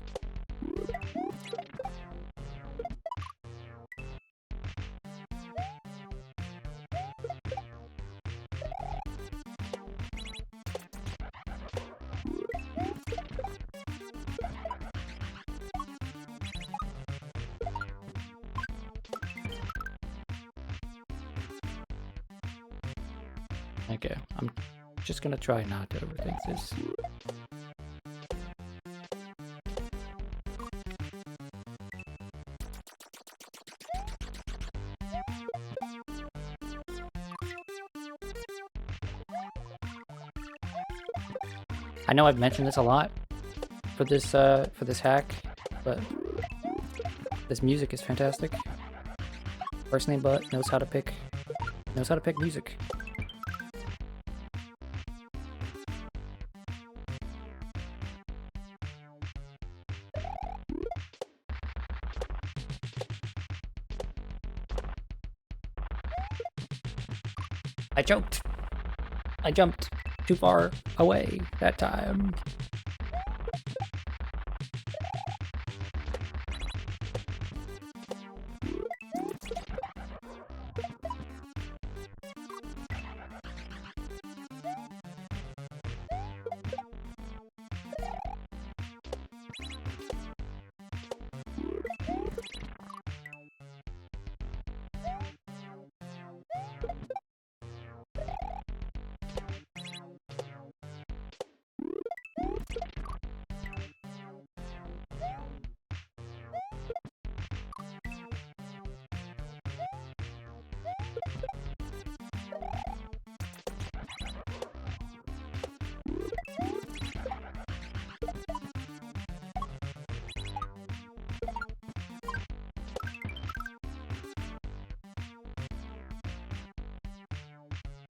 Okay, I'm just gonna try not to overthink this. I know I've mentioned this a lot for this hack, but this music is fantastic. First name Butt knows how to pick music. I choked. I jumped too far away that time.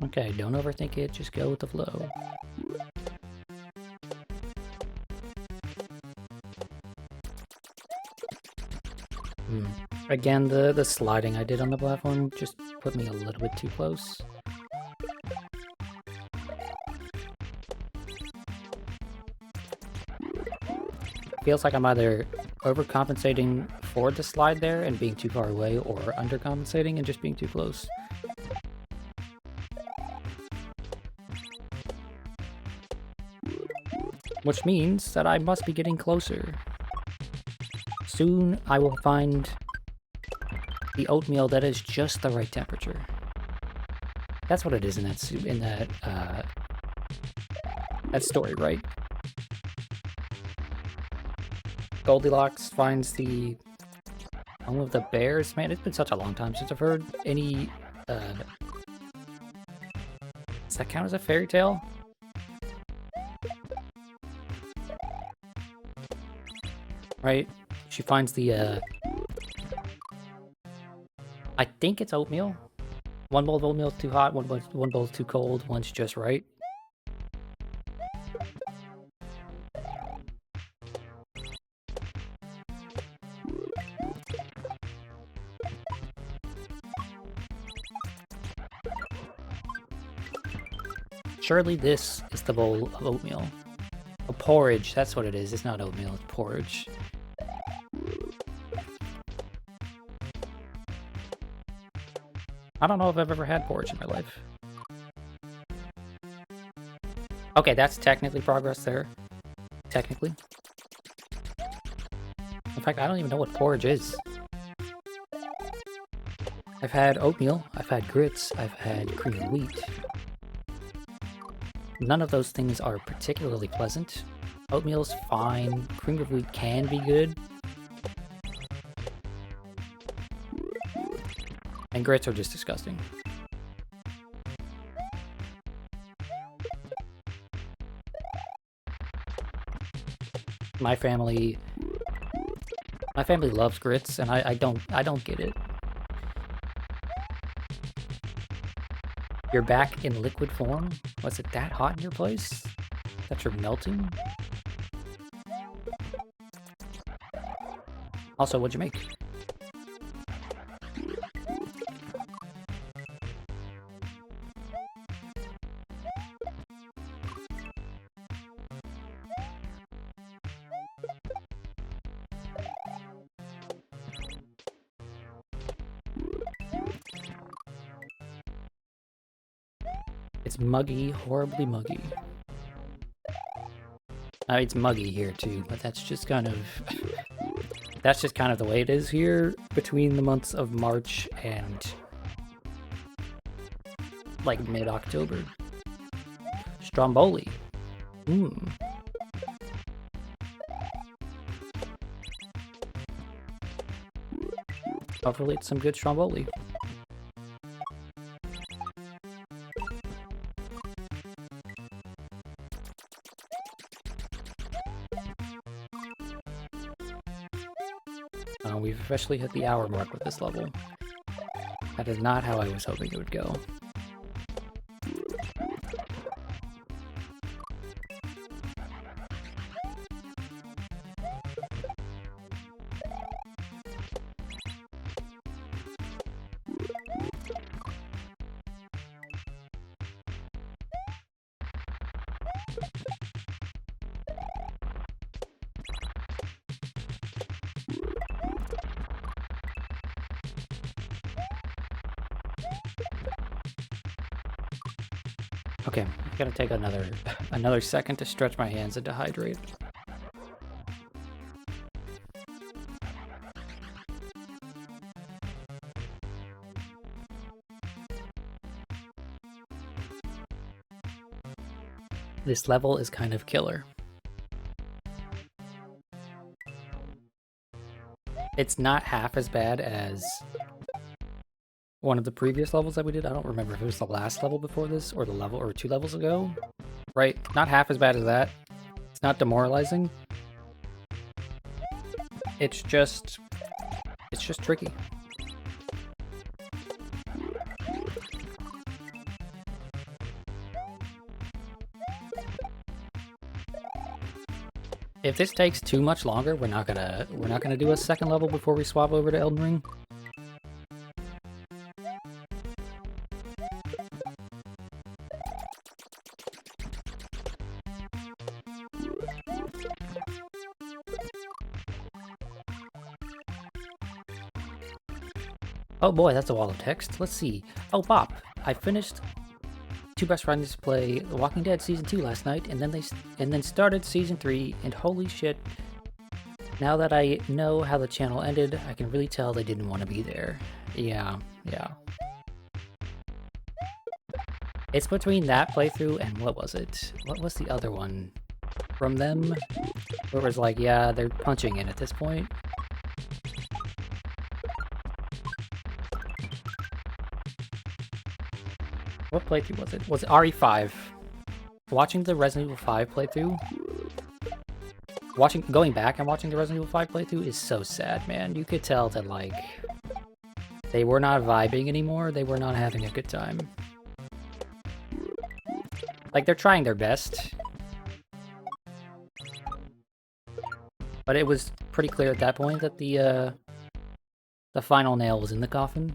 Okay, don't overthink it, just go with the flow. Again, the sliding I did on the platform just put me a little bit too close. Feels like I'm either overcompensating for the slide there and being too far away, or undercompensating and just being too close. Which means that I must be getting closer. Soon I will find the oatmeal that is just the right temperature. That's what it is in that story, right? Goldilocks finds the home of the bears. Man, it's been such a long time since I've heard any. Does that count as a fairy tale? Right? She finds the, I think it's oatmeal. One bowl of oatmeal is too hot, one bowl is too cold, one's just right. Surely this is the bowl of oatmeal. Oh, porridge, that's what it is. It's not oatmeal, it's porridge. I don't know if I've ever had porridge in my life. Okay, that's technically progress there. Technically. In fact, I don't even know what porridge is. I've had oatmeal, I've had grits, I've had cream of wheat. None of those things are particularly pleasant. Oatmeal's fine, cream of wheat can be good. And grits are just disgusting. My family loves grits, and I don't get it. You're back in liquid form? Was it that hot in your place? That you're melting? Also, what'd you make? It's muggy, horribly muggy. It's muggy here too, but that's just kind of the way it is here between the months of March and like mid-October. Stromboli. Hopefully it's some good stromboli. We've officially hit the hour mark with this level. That is not how I was hoping it would go. Okay, I gotta take another second to stretch my hands and to hydrate. This level is kind of killer. It's not half as bad as one of the previous levels that we did. I don't remember if it was the last level before this or the level or 2 levels ago. Right? Not half as bad as that. It's not demoralizing. It's just tricky. If this takes too much longer, we're not gonna do a second level before we swap over to Elden Ring. Oh boy, that's a wall of text. Let's see. Oh, Bop. I finished Two Best Friends play The Walking Dead Season 2 last night, and then started Season 3, and holy shit, now that I know how the channel ended, I can really tell they didn't want to be there. Yeah. It's between that playthrough and what was it? What was the other one from them? Where it was like, yeah, they're punching in at this point. What playthrough was it? Was it RE5? Watching the Resident Evil 5 playthrough, going back and watching the Resident Evil 5 playthrough is so sad, man. You could tell that, like, They were not vibing anymore. They were not having a good time. Like, they're trying their best. But it was pretty clear at that point that the final nail was in the coffin.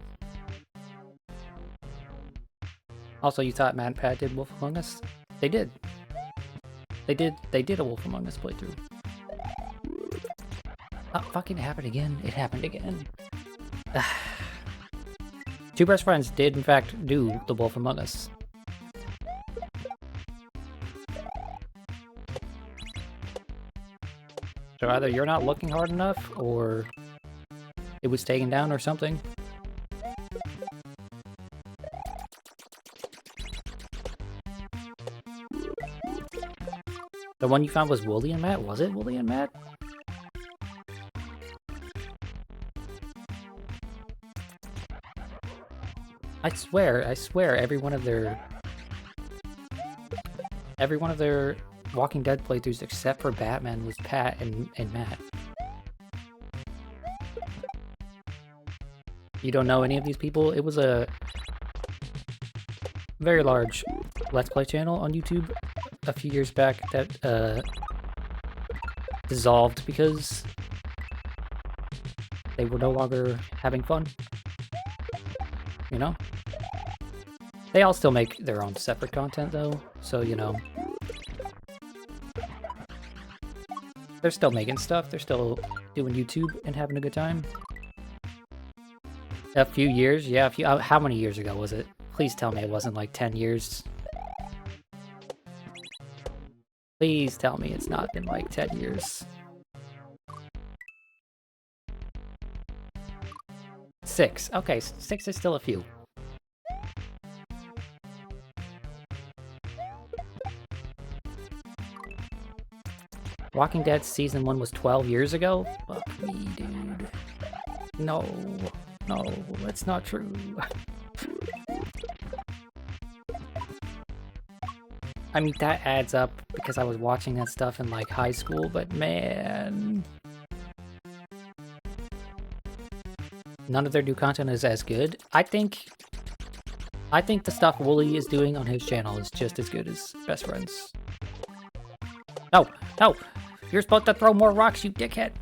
Also, you thought Matt and Pat did Wolf Among Us? They did. They did a Wolf Among Us playthrough. Oh, fucking happened again. It happened again. Two Best Friends did, in fact, do the Wolf Among Us. So either you're not looking hard enough, or it was taken down or something. The one you found was Wooly and Matt? Was it Wooly and Matt? I swear, every one of their Walking Dead playthroughs except for Batman was Pat and Matt. You don't know any of these people? It was a very large Let's Play channel on YouTube a few years back that dissolved because they were no longer having fun. You know? They all still make their own separate content though, so you know. They're still making stuff, they're still doing YouTube and having a good time. A few years? Yeah, how many years ago was it? Please tell me it wasn't like 10 years. Please tell me it's not been like 10 years. 6. Okay, 6 is still a few. Walking Dead Season 1 was 12 years ago? Fuck me, dude. No, that's not true. I mean, that adds up because I was watching that stuff in, like, high school, but man... None of their new content is as good. I think the stuff Wooly is doing on his channel is just as good as Best Friends. No! You're supposed to throw more rocks, you dickhead!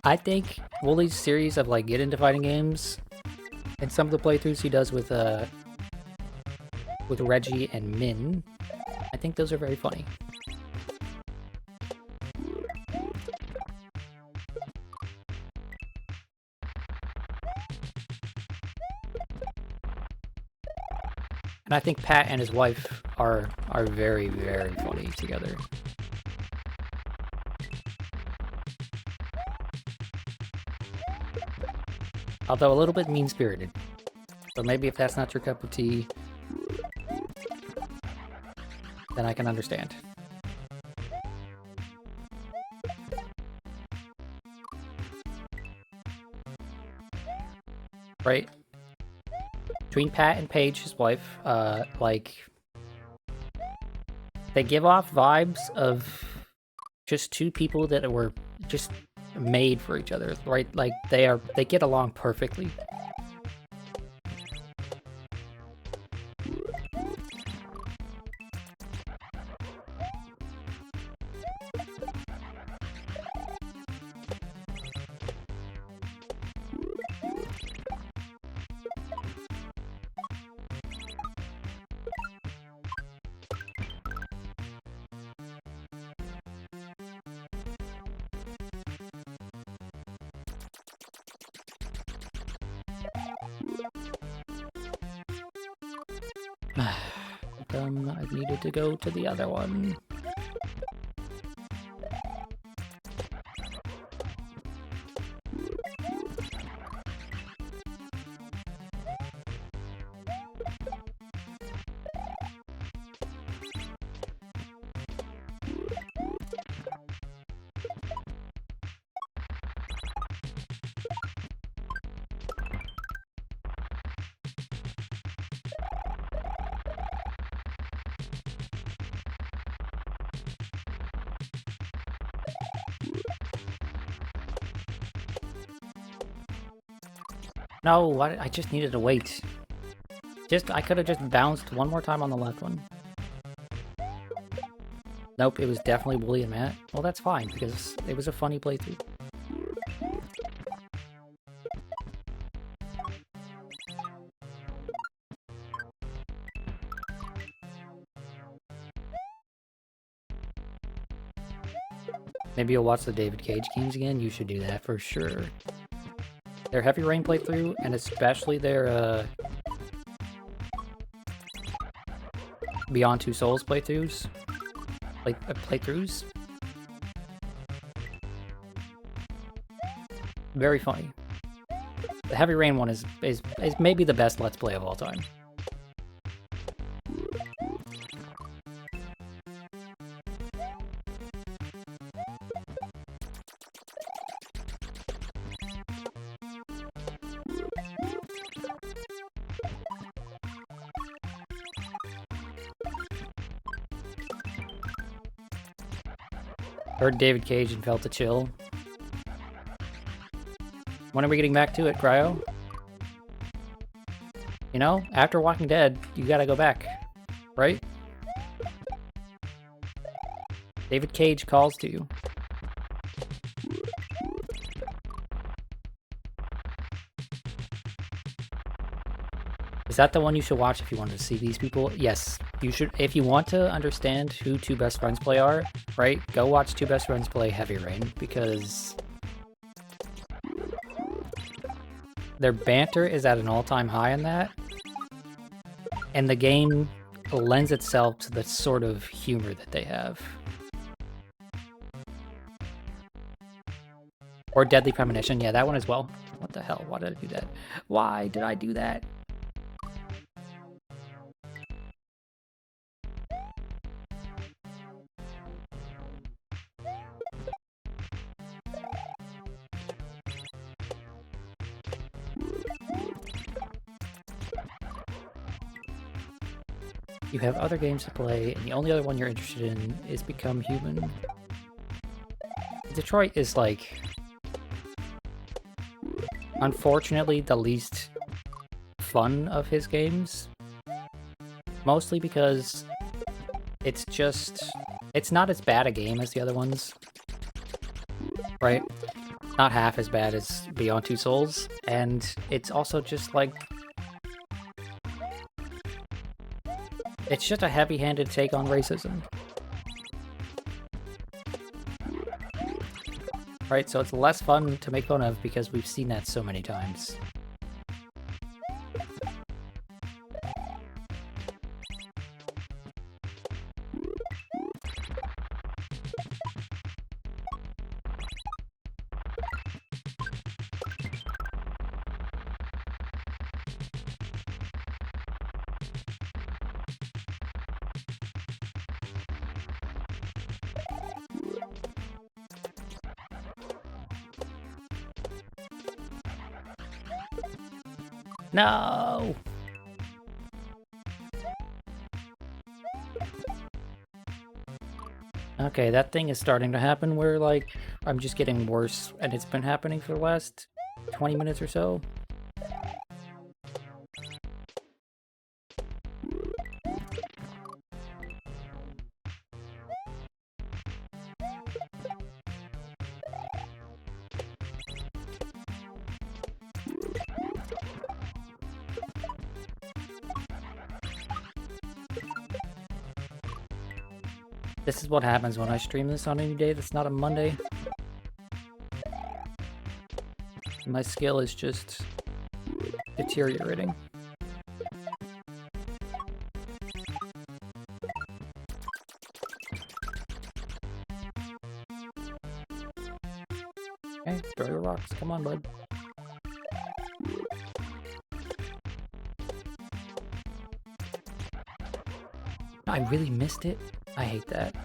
I think Wooly's series of, like, get into fighting games, and some of the playthroughs he does with Reggie and Min, I think those are very funny. And I think Pat and his wife are very, very funny together. Although a little bit mean-spirited. So maybe if that's not your cup of tea, then I can understand. Right? Between Pat and Paige, his wife, like, they give off vibes of just two people that were just made for each other, right? Like, they get along perfectly. I needed to go to the other one. No, I just needed to wait. I could have just bounced one more time on the left one. Nope, it was definitely Wooly and Matt. Well, that's fine, because it was a funny playthrough. Maybe you'll watch the David Cage games again? You should do that for sure. Their Heavy Rain playthrough, and especially their, Beyond Two Souls playthroughs. Playthroughs? Very funny. The Heavy Rain one is maybe the best Let's Play of all time. Heard David Cage and felt a chill. When are we getting back to it, Cryo? You know, after Walking Dead, you gotta go back, right? David Cage calls to you. Is that the one you should watch if you want to see these people? Yes, you should. If you want to understand who Two Best Friends Play are, right? Go watch Two Best Friends Play Heavy Rain, because their banter is at an all-time high in that, and the game lends itself to the sort of humor that they have. Or Deadly Premonition, yeah, that one as well. What the hell? Why did I do that? Why did I do that? You have other games to play, and the only other one you're interested in is Become Human. Detroit is, like, unfortunately the least fun of his games. Mostly because it's not as bad a game as the other ones. Right? Not half as bad as Beyond Two Souls, and it's also just, like, it's just a heavy-handed take on racism. Right, so it's less fun to make fun of because we've seen that so many times. No! Okay, that thing is starting to happen where, like, I'm just getting worse, and it's been happening for the last 20 minutes or so. This is what happens when I stream this on any day that's not a Monday. My skill is just deteriorating. Okay, throw your rocks. Come on, bud. I really missed it. I hate that.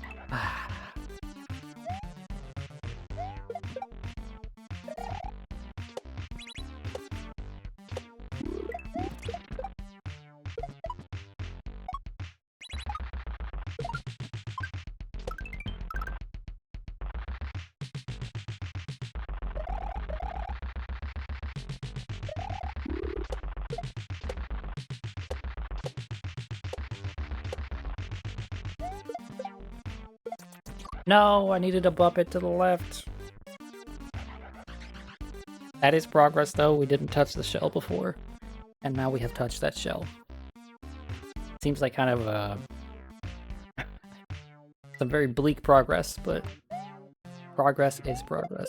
No, I needed to bump it to the left. That is progress, though. We didn't touch the shell before. And now we have touched that shell. Seems like kind of some very bleak progress, but progress is progress.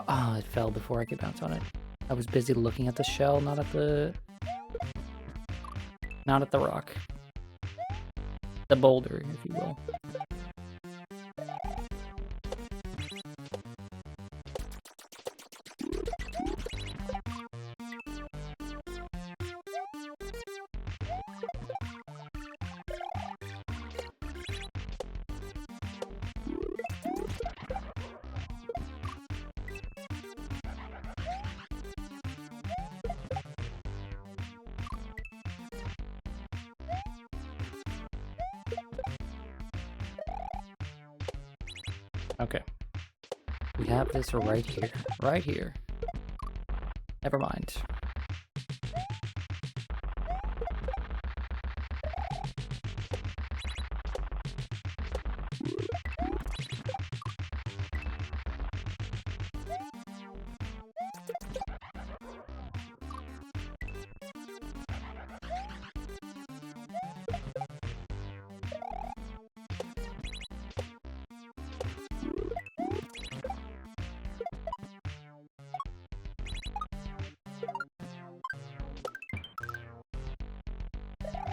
Oh, it fell before I could bounce on it. I was busy looking at the shell, not at the rock. The boulder, if you will. Okay. We have this right here. Right here. Never mind.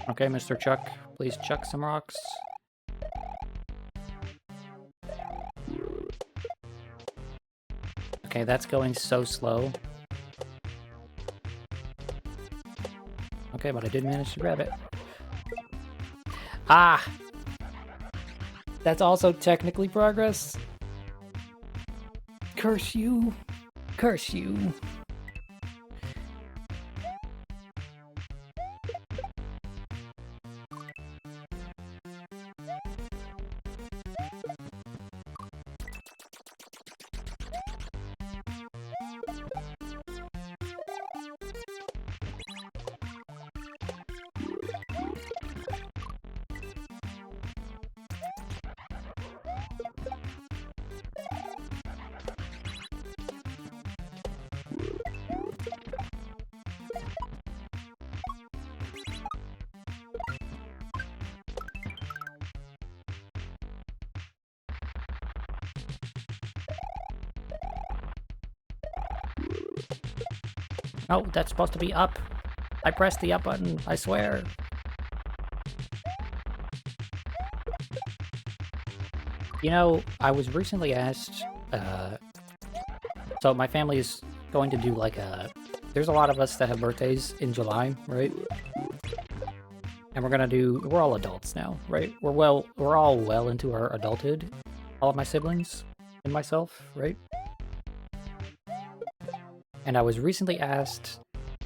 Okay, Mr. Chuck, please chuck some rocks. Okay, that's going so slow. Okay, but I did manage to grab it. Ah! That's also technically progress. Curse you. Curse you. Oh, that's supposed to be up. I pressed the up button, I swear. You know, I was recently asked, so my family is going to do like there's a lot of us that have birthdays in July, right? And we're all adults now, right? We're all well into our adulthood. All of my siblings and myself, right? And I was recently asked,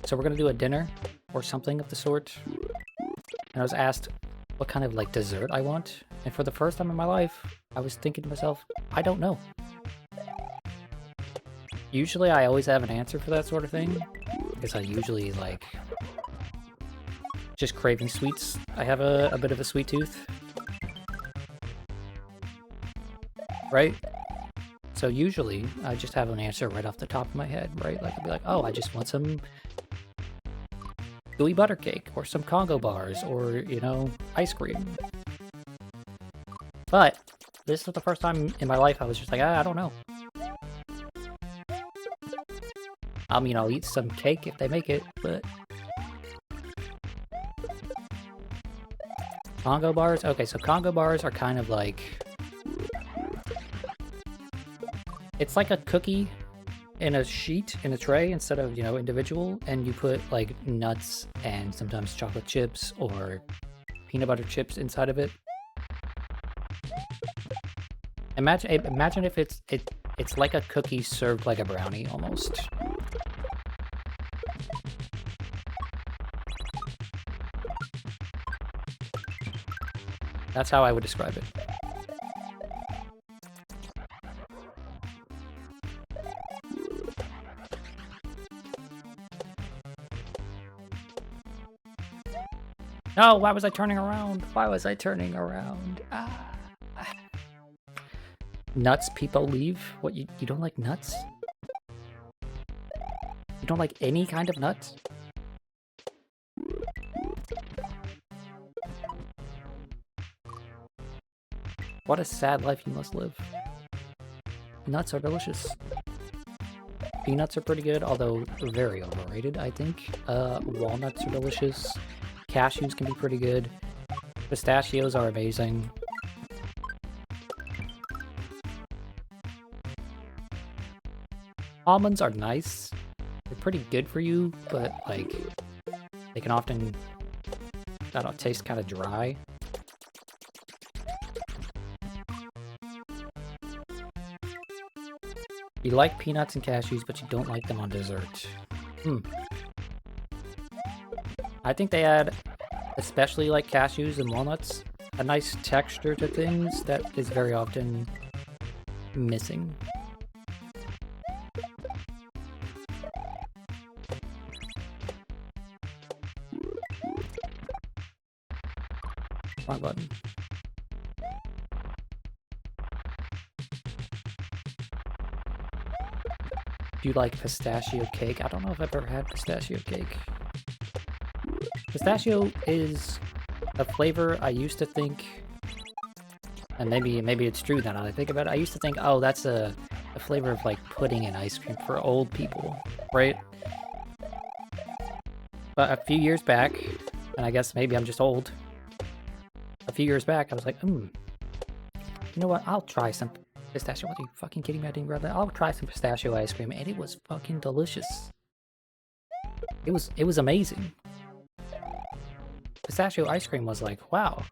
so we're gonna do a dinner or something of the sort. And I was asked what kind of like dessert I want. And for the first time in my life, I was thinking to myself, I don't know. Usually I always have an answer for that sort of thing, because I usually like just craving sweets. I have a bit of a sweet tooth. Right? So usually, I just have an answer right off the top of my head, right? Like, I'd be like, oh, I just want some gooey butter cake, or some Congo bars, or, you know, ice cream. But this was the first time in my life I was just like, I don't know. I mean, I'll eat some cake if they make it, but... Congo bars? Okay, so Congo bars are kind of like... It's like a cookie in a sheet, in a tray, instead of, you know, individual, and you put, like, nuts and sometimes chocolate chips or peanut butter chips inside of it. Imagine if it's like a cookie served like a brownie, almost. That's how I would describe it. No, why was I turning around? Why was I turning around? Ah. Nuts people leave? What, you don't like nuts? You don't like any kind of nuts? What a sad life you must live. Nuts are delicious. Peanuts are pretty good, although very overrated, I think. Walnuts are delicious. Cashews can be pretty good. Pistachios are amazing. Almonds are nice. They're pretty good for you, but, like, they can often, I don't know, taste kind of dry. You like peanuts and cashews, but you don't like them on dessert. I think they add, especially like cashews and walnuts, a nice texture to things that is very often missing. Wrong button. Do you like pistachio cake? I don't know if I've ever had pistachio cake. Pistachio is a flavor I used to think, and maybe it's true now that I think about it, I used to think, oh, that's a flavor of like pudding and ice cream for old people, right? But a few years back, and I guess maybe I'm just old, a few years back I was like, you know what, I'll try some pistachio. What, are you fucking kidding me? I didn't grab that. I'll try some pistachio ice cream, and it was fucking delicious. It was amazing. Pistachio ice cream was like, wow,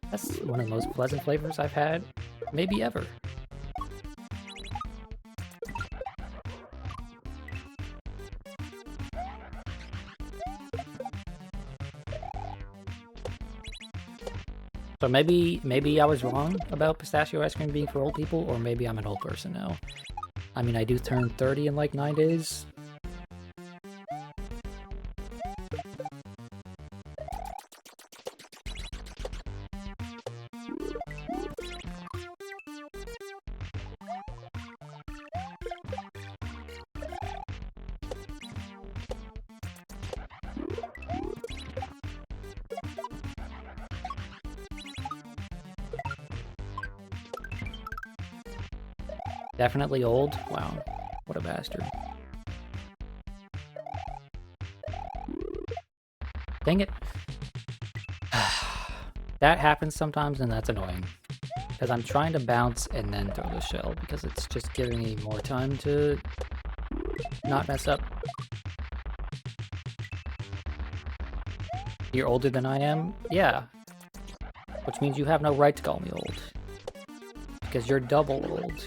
that's one of the most pleasant flavors I've had, maybe ever. So maybe I was wrong about pistachio ice cream being for old people, or maybe I'm an old person now. I mean, I do turn 30 in like 9 days. Definitely old. Wow, what a bastard. Dang it. That happens sometimes, and that's annoying. Because I'm trying to bounce and then throw the shell, because it's just giving me more time to not mess up. You're older than I am? Yeah. Which means you have no right to call me old. Because you're double old.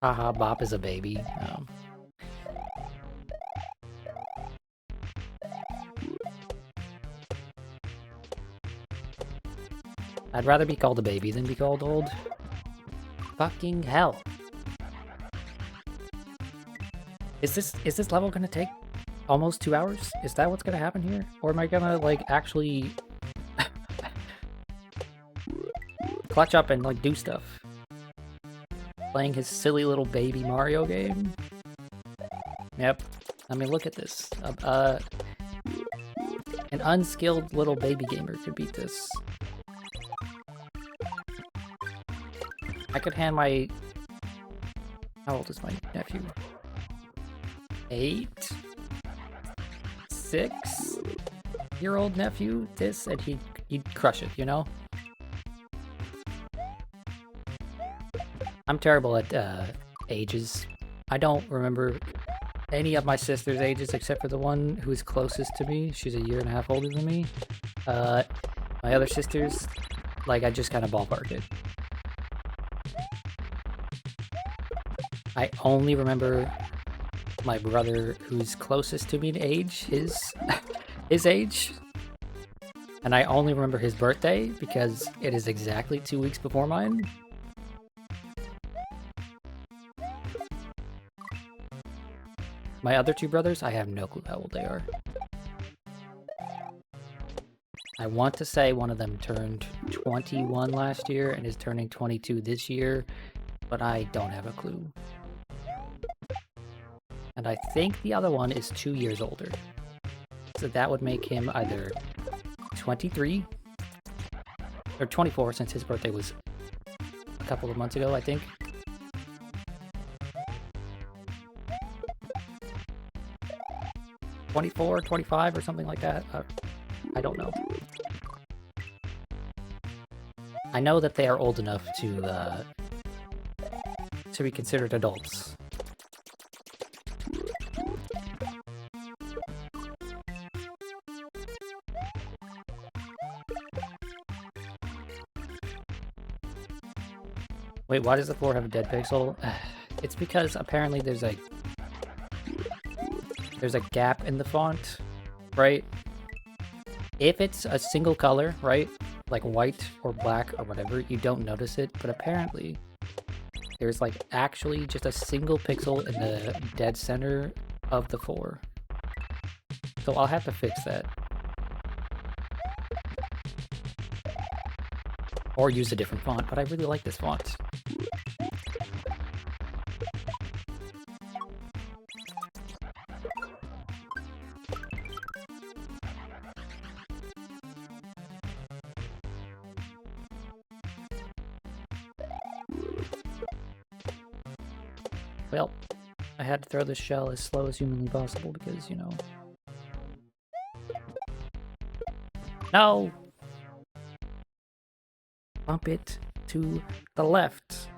Haha, Bop is a baby. I'd rather be called a baby than be called old. Fucking hell. Is this level gonna take almost 2 hours? Is that what's gonna happen here? Or am I gonna, like, actually clutch up and, like, do stuff? Playing his silly little baby Mario game? Yep. I mean, look at this. An unskilled little baby gamer could beat this. I could hand my... How old is my nephew? 8? 6-year-old nephew this, and he'd crush it, you know? I'm terrible at ages. I don't remember any of my sister's ages except for the one who's closest to me. She's a year and a half older than me. Uh, my other sisters, like, I just kind of ballparked it. I only remember my brother who's closest to me in age, his age. And I only remember his birthday because it is exactly 2 weeks before mine. My other two brothers, I have no clue how old they are. I want to say one of them turned 21 last year and is turning 22 this year, but I don't have a clue. And I think the other one is 2 years older. So that would make him either 23 or 24 since his birthday was a couple of months ago, I think. $24, $25 or something like that. I don't know. I know that they are old enough to be considered adults. Wait, why does the floor have a dead pixel? It's because apparently there's a gap in the font, right? If it's a single color, right, like white or black or whatever, you don't notice it, but apparently there's like actually just a single pixel in the dead center of the floor. So I'll have to fix that. Or use a different font, but I really like this font. Well, I had to throw this shell as slow as humanly possible because, you know... No! Bump it to the left.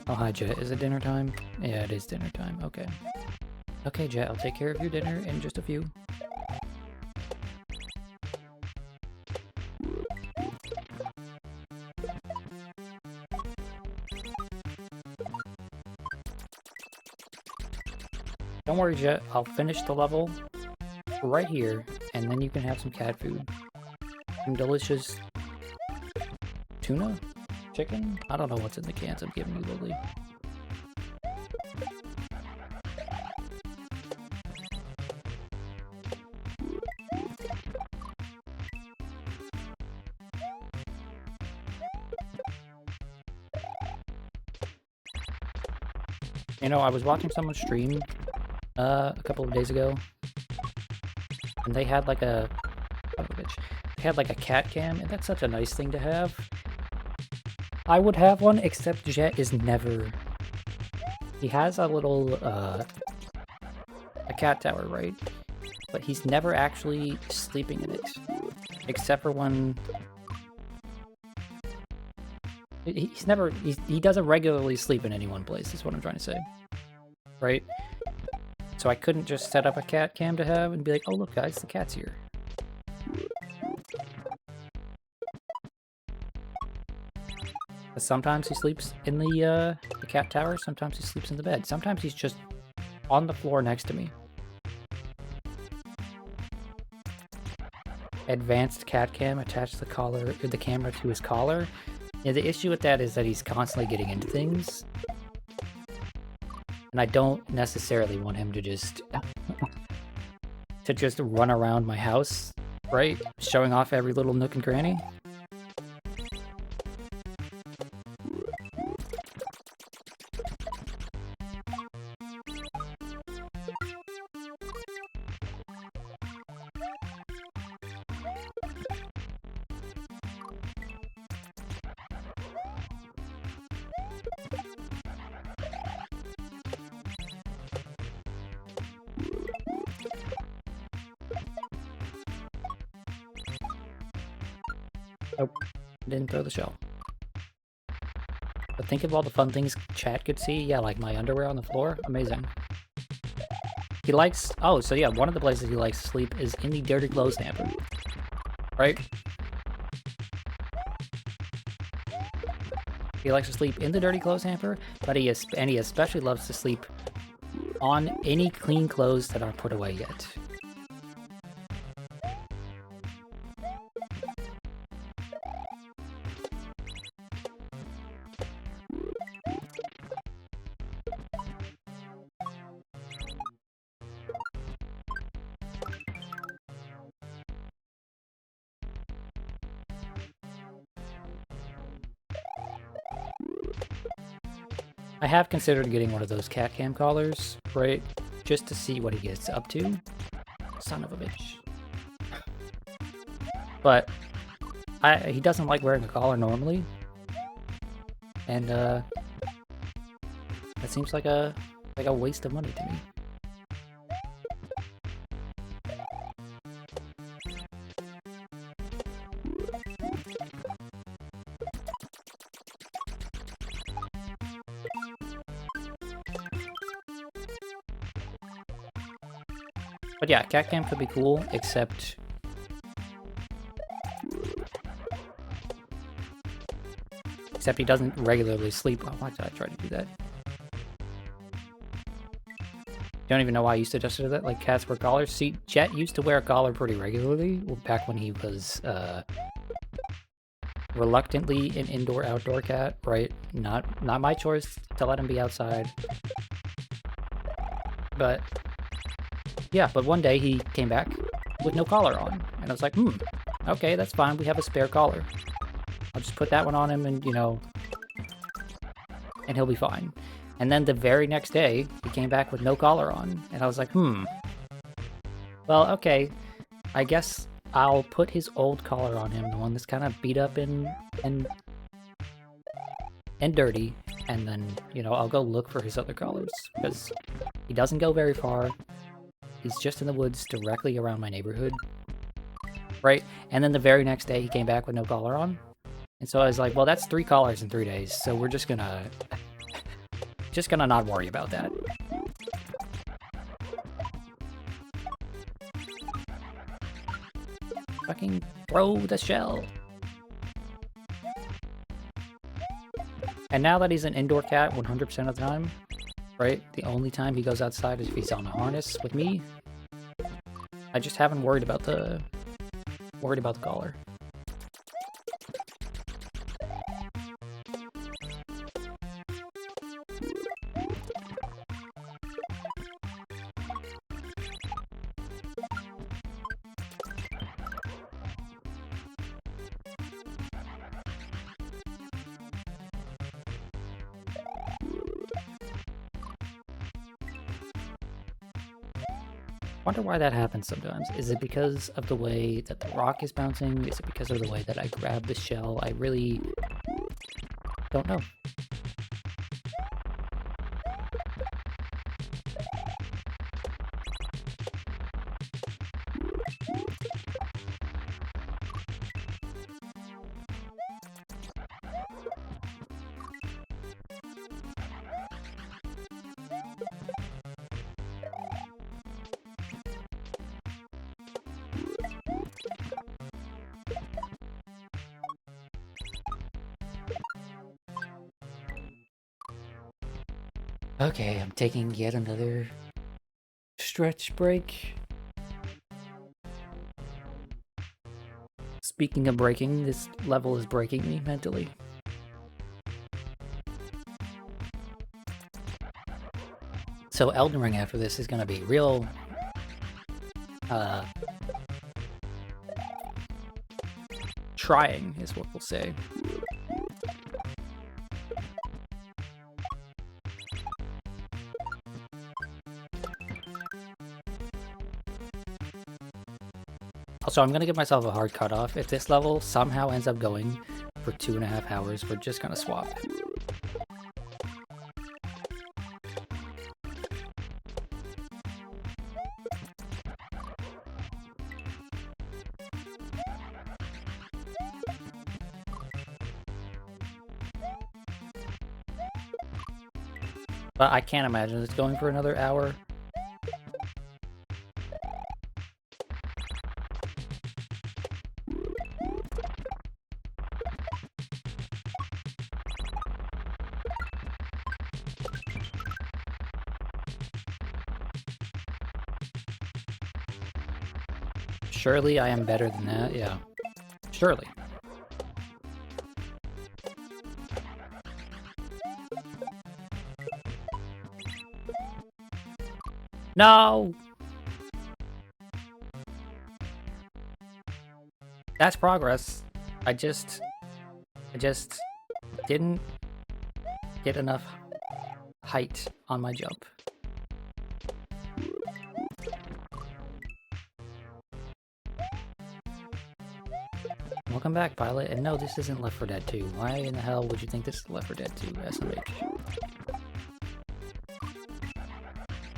Oh, hi, Jet. Is it dinner time? Yeah, it is dinner time. Okay. Okay, Jet, I'll take care of your dinner in just a few. Don't worry, Jet. I'll finish the level right here, and then you can have some cat food. Some delicious tuna? Chicken? I don't know what's in the cans I'm giving you, Lily. You know, I was watching someone stream a couple of days ago, and they had like a cat cam, and that's such a nice thing to have. I would have one, except Jet is never... He has a little, a cat tower, right? But he's never actually sleeping in it. Except for when... He doesn't regularly sleep in any one place, is what I'm trying to say. Right? So I couldn't just set up a cat cam to have and be like, oh look guys, the cat's here. Sometimes he sleeps in the cat tower, sometimes he sleeps in the bed. Sometimes he's just on the floor next to me. Advanced cat cam, attach the camera to his collar. Yeah, the issue with that is that he's constantly getting into things. And I don't necessarily want him to just run around my house, right? Showing off every little nook and cranny. Nope. Didn't throw the shell. But think of all the fun things chat could see. Yeah, like my underwear on the floor. Amazing. He likes... Oh, so yeah, one of the places he likes to sleep is in the dirty clothes hamper. Right? He likes to sleep in the dirty clothes hamper, but he especially loves to sleep on any clean clothes that aren't put away yet. I have considered getting one of those cat cam collars, right? Just to see what he gets up to. Son of a bitch. But he doesn't like wearing a collar normally. And that seems like a waste of money to me. But yeah, cat cam could be cool, except he doesn't regularly sleep. Oh, why did I try to do that? Don't even know why I used to just do that. Like cats wear collars. See, Jet used to wear a collar pretty regularly back when he was reluctantly an indoor-outdoor cat, right? Not my choice to let him be outside. But yeah, but one day he came back with no collar on, and I was like, okay, that's fine. We have a spare collar. I'll just put that one on him, and you know, and he'll be fine. And then the very next day, he came back with no collar on, and I was like, well, okay, I guess I'll put his old collar on him, the one that's kind of beat up and dirty, and then, you know, I'll go look for his other collars, because he doesn't go very far. He's just in the woods directly around my neighborhood, right? And then the very next day, he came back with no collar on, and so I was like, well, that's 3 collars in 3 days, so we're just gonna not worry about that. Fucking throw the shell. And now that he's an indoor cat 100% of the time, right? The only time he goes outside is if he's on a harness with me. I just haven't worried about the collar. Wonder why that happens sometimes. Is it because of the way that the rock is bouncing? Is it because of the way that I grab the shell? I really don't know. Okay, I'm taking yet another stretch break. Speaking of breaking, this level is breaking me mentally. So Elden Ring after this is gonna be real trying, is what we'll say. Also, I'm gonna give myself a hard cutoff. If this level somehow ends up going for 2.5 hours, we're just gonna swap. But I can't imagine it's going for another hour. Surely I am better than that, yeah. Surely. No! That's progress. I just didn't get enough height on my jump. Welcome back, pilot. And no, this isn't Left 4 Dead 2. Why in the hell would you think this is Left 4 Dead 2 SMH?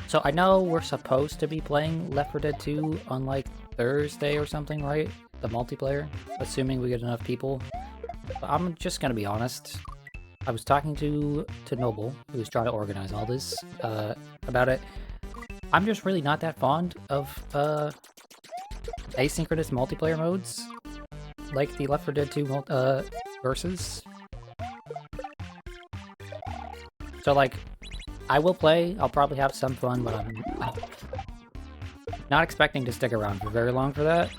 So I know we're supposed to be playing Left 4 Dead 2 on like Thursday or something, right? The multiplayer, assuming we get enough people. But I'm just gonna be honest. I was talking to Noble, who was trying to organize all this, about it. I'm just really not that fond of asynchronous multiplayer modes, like the Left 4 Dead 2 versus. So like, I will play. I'll probably have some fun, but I'm not expecting to stick around for very long for that.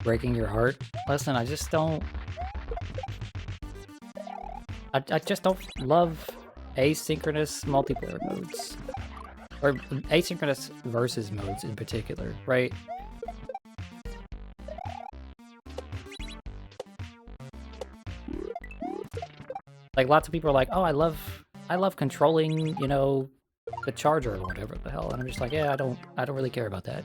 Breaking your heart? Listen, I just don't... I just don't love asynchronous multiplayer modes. Or asynchronous versus modes in particular, right? Like, lots of people are like, oh, I love controlling, you know, the charger or whatever the hell. And I'm just like, yeah, I don't really care about that.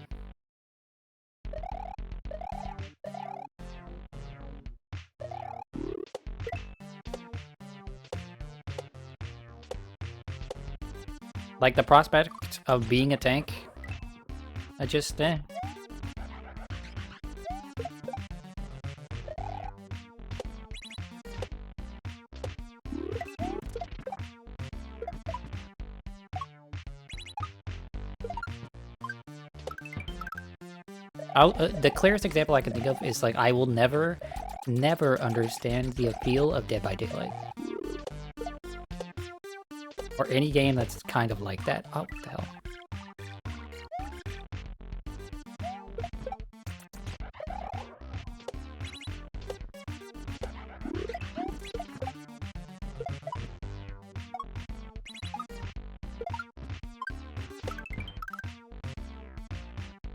Like, the prospect of being a tank, I just, the clearest example I can think of is, like, I will never understand the appeal of Dead by Daylight. Or any game that's kind of like that. Oh, what the hell?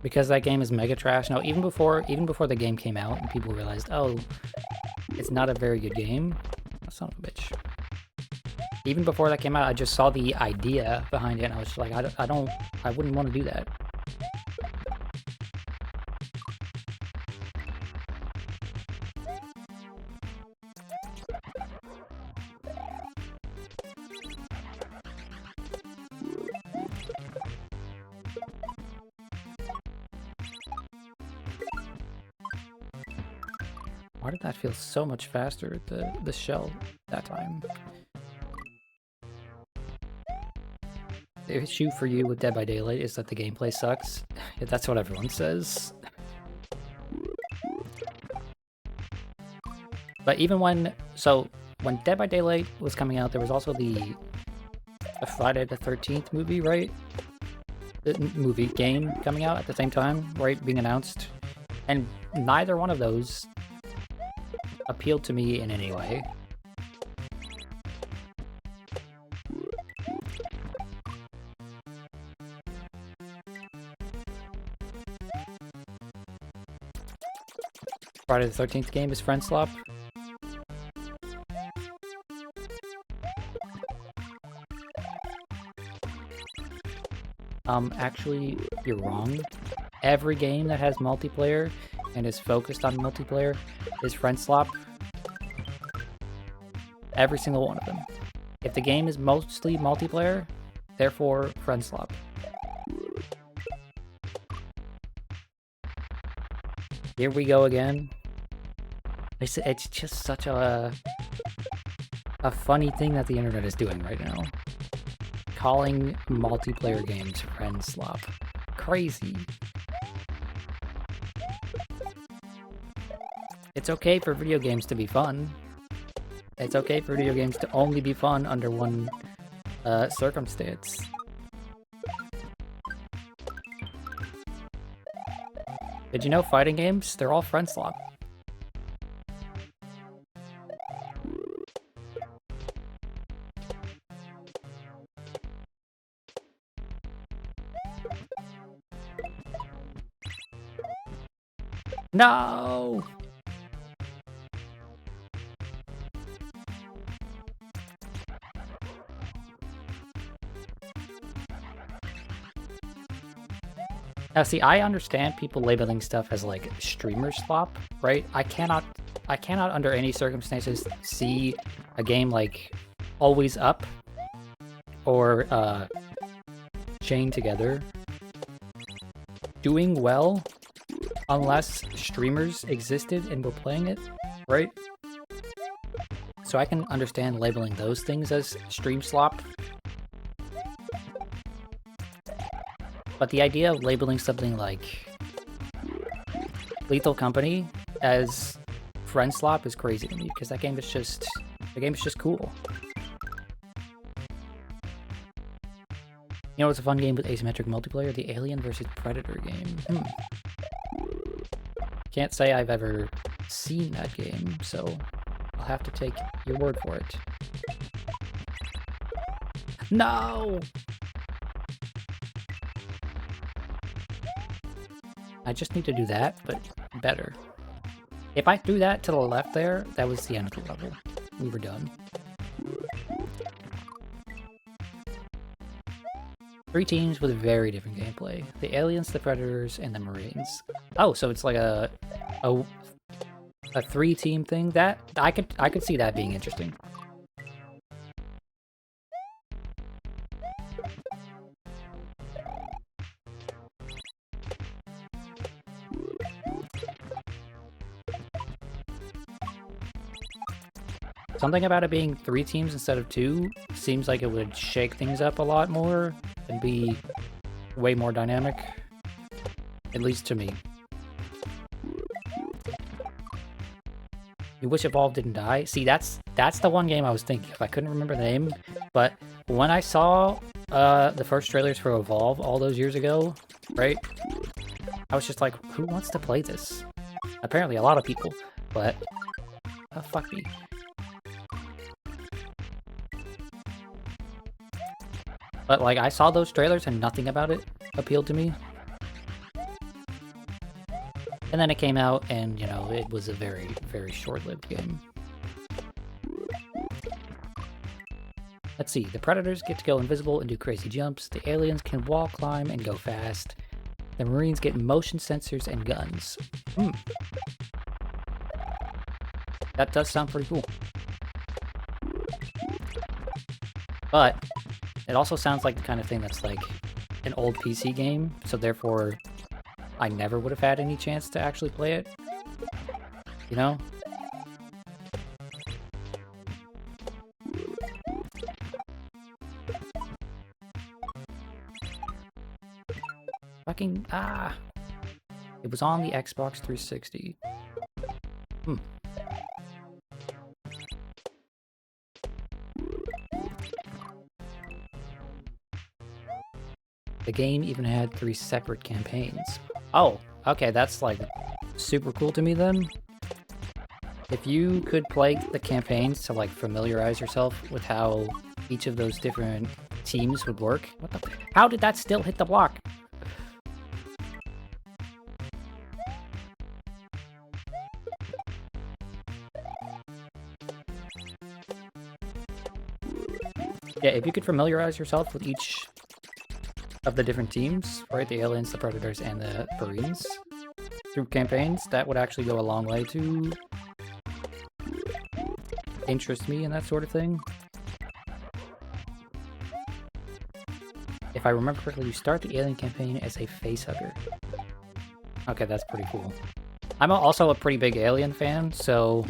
Because that game is mega trash. No, even before the game came out and people realized, oh, it's not a very good game. Son of a bitch. Even before that came out, I just saw the idea behind it, and I was just like, I wouldn't want to do that. Why did that feel so much faster, the shell, that time? The issue for you with Dead by Daylight is that the gameplay sucks. That's what everyone says. But even when Dead by Daylight was coming out, there was also the Friday the 13th movie, right? The movie game coming out at the same time, right? Being announced. And neither one of those appealed to me in any way. Friday the 13th game is Friend Swap. Actually, you're wrong. Every game that has multiplayer and is focused on multiplayer is friend slop. Every single one of them. If the game is mostly multiplayer, therefore friend slop. Here we go again. It's just such a funny thing that the internet is doing right now. Calling multiplayer games friend slop. Crazy. It's okay for video games to be fun. It's okay for video games to only be fun under one circumstance. Did you know fighting games, they're all friend slop? No! Now, see, I understand people labeling stuff as like streamer slop, right? I cannot under any circumstances see a game like Always Up or Chained Together doing well unless streamers existed and were playing it, right? So I can understand labeling those things as stream slop. But the idea of labeling something like Lethal Company as friend slop is crazy to me, because the game is just cool. You know what's a fun game with asymmetric multiplayer? The Alien vs. Predator game. Can't say I've ever seen that game, so I'll have to take your word for it. No! I just need to do that, but better. If I threw that to the left there, that was the end of the level. We were done. 3 teams with very different gameplay. The aliens, the predators, and the marines. Oh, so it's like a 3-team thing? That I could see that being interesting. Something about it being 3 teams instead of 2 seems like it would shake things up a lot more and be way more dynamic, at least to me. You wish Evolve didn't die? See, that's the one game I was thinking of. I couldn't remember the name, but when I saw the first trailers for Evolve all those years ago, right? I was just like, who wants to play this? Apparently a lot of people, but fuck me. But, like, I saw those trailers and nothing about it appealed to me. And then it came out and, you know, it was a very, very short-lived game. Let's see. The Predators get to go invisible and do crazy jumps. The aliens can wall climb and go fast. The Marines get motion sensors and guns. That does sound pretty cool. But it also sounds like the kind of thing that's like an old PC game, so therefore I never would have had any chance to actually play it. You know? Fucking, it was on the Xbox 360. The game even had 3 separate campaigns. Oh, okay, that's like super cool to me then. If you could play the campaigns to like familiarize yourself with how each of those different teams would work. What the? How did that still hit the block? Yeah, if you could familiarize yourself with each of the different teams, right? The aliens, the predators, and the marines through campaigns, that would actually go a long way to interest me in that sort of thing. If I remember correctly, you start the Alien campaign as a facehugger. Okay, that's pretty cool. I'm also a pretty big Alien fan, so...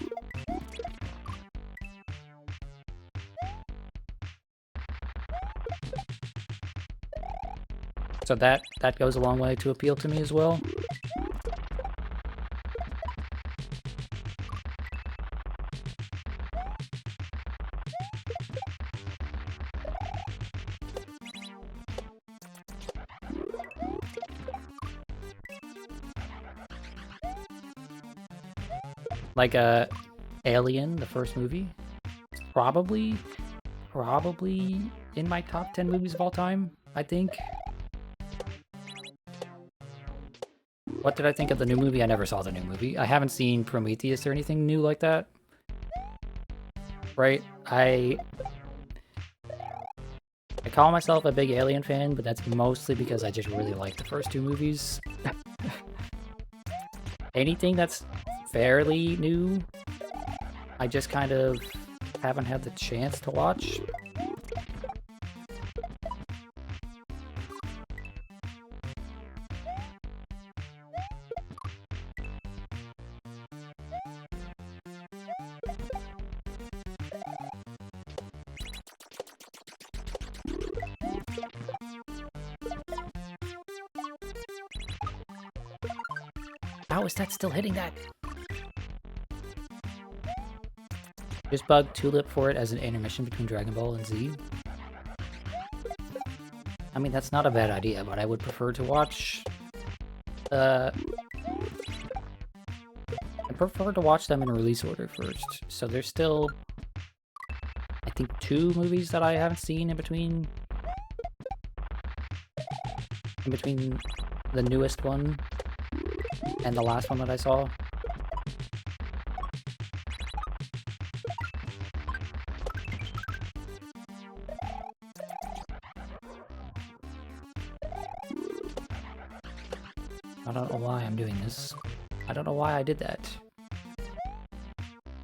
So that goes a long way to appeal to me as well. Like, Alien, the first movie, probably in my top 10 movies of all time, I think. What did I think of the new movie? I never saw the new movie. I haven't seen Prometheus or anything new like that. Right? I call myself a big Alien fan, but that's mostly because I just really like the first two movies. Anything that's fairly new, I just kind of haven't had the chance to watch. How is that still hitting that? Just bug Tulip for it as an intermission between Dragon Ball and Z. I mean, that's not a bad idea, but I would prefer to watch... I prefer to watch them in release order first. So there's still, I think, 2 movies that I haven't seen in between the newest one and the last one that I saw. I don't know why I'm doing this. I don't know why I did that.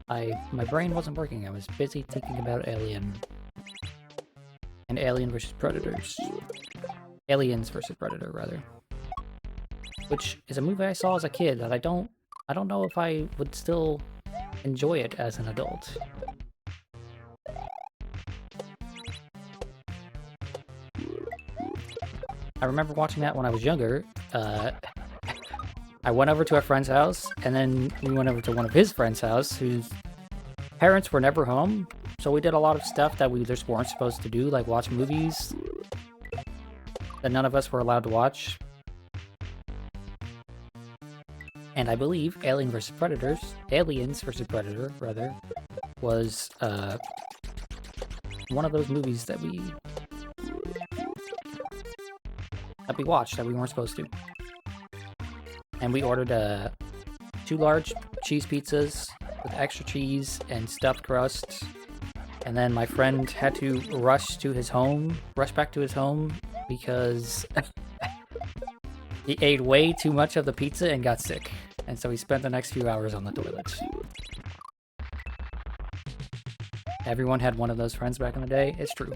My brain wasn't working. I was busy thinking about Alien. And Alien vs. Predators. Aliens vs. Predator, rather. Which is a movie I saw as a kid that I don't know if I would still enjoy it as an adult. I remember watching that when I was younger. I went over to a friend's house, and then we went over to one of his friend's house, whose parents were never home, so we did a lot of stuff that we just weren't supposed to do, like watch movies that none of us were allowed to watch. And I believe Aliens vs. Predator, rather, was one of those movies that we watched that we weren't supposed to. And we ordered 2 large cheese pizzas with extra cheese and stuffed crust. And then my friend had to rush back to his home because he ate way too much of the pizza and got sick. And so he spent the next few hours on the toilet. Everyone had one of those friends back in the day. It's true.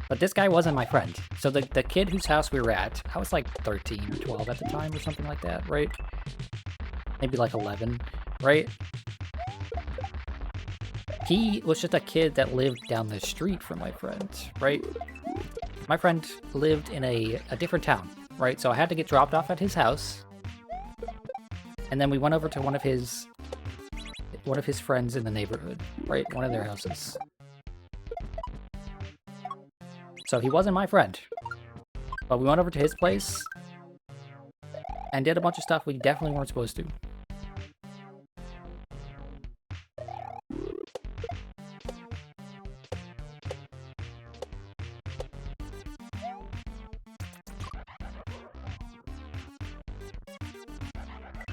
But this guy wasn't my friend. So the kid whose house we were at, I was like 13 or 12 at the time or something like that, right? Maybe like 11, right? He was just a kid that lived down the street from my friend, right? My friend lived in a different town, right? So I had to get dropped off at his house. And then we went over to one of his friends in the neighborhood, right? One of their houses. So he wasn't my friend. But we went over to his place and did a bunch of stuff we definitely weren't supposed to.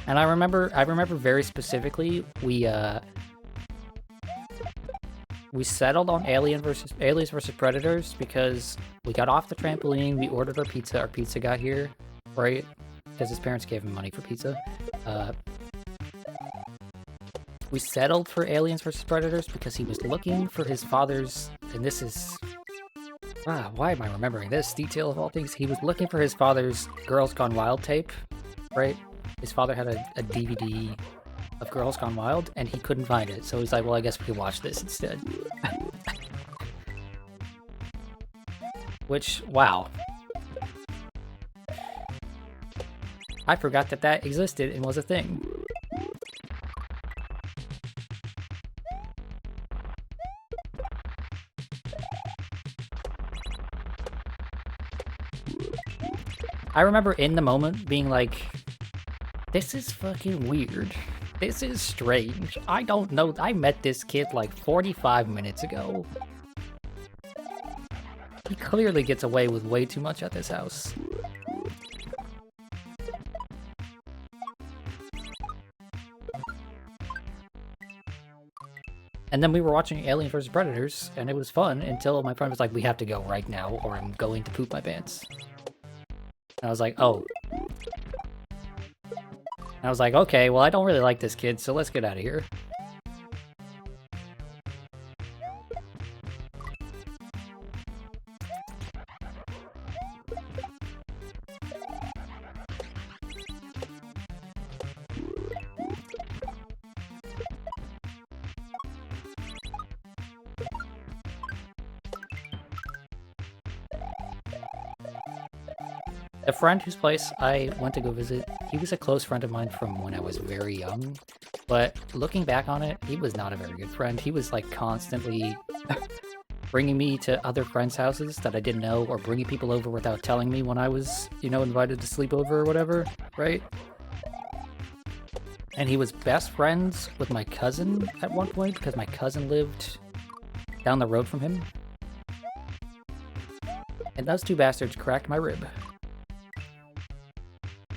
And I remember very specifically, we settled on Aliens vs. Predators because we got off the trampoline, we ordered our pizza got here, right? Because his parents gave him money for pizza. We settled for Aliens vs. Predators because he was looking for his father's, and this is... why am I remembering this detail of all things? He was looking for his father's Girls Gone Wild tape, right? His father had a DVD of Girls Gone Wild, and he couldn't find it, so he's like, well, I guess we can watch this instead. Which, wow. I forgot that that existed and was a thing. I remember in the moment being like, this is fucking weird. This is strange. I don't know. I met this kid like 45 minutes ago. He clearly gets away with way too much at this house. And then we were watching Alien vs. Predators, and it was fun until my friend was like, we have to go right now, or I'm going to poop my pants. And I was like, oh. And I was like, okay, well, I don't really like this kid, so let's get out of here. A friend whose place I went to go visit, he was a close friend of mine from when I was very young, but looking back on it, he was not a very good friend. He was like constantly bringing me to other friends' houses that I didn't know, or bringing people over without telling me when I was, you know, invited to sleep over or whatever, right? And he was best friends with my cousin at one point, because my cousin lived down the road from him. And those two bastards cracked my rib.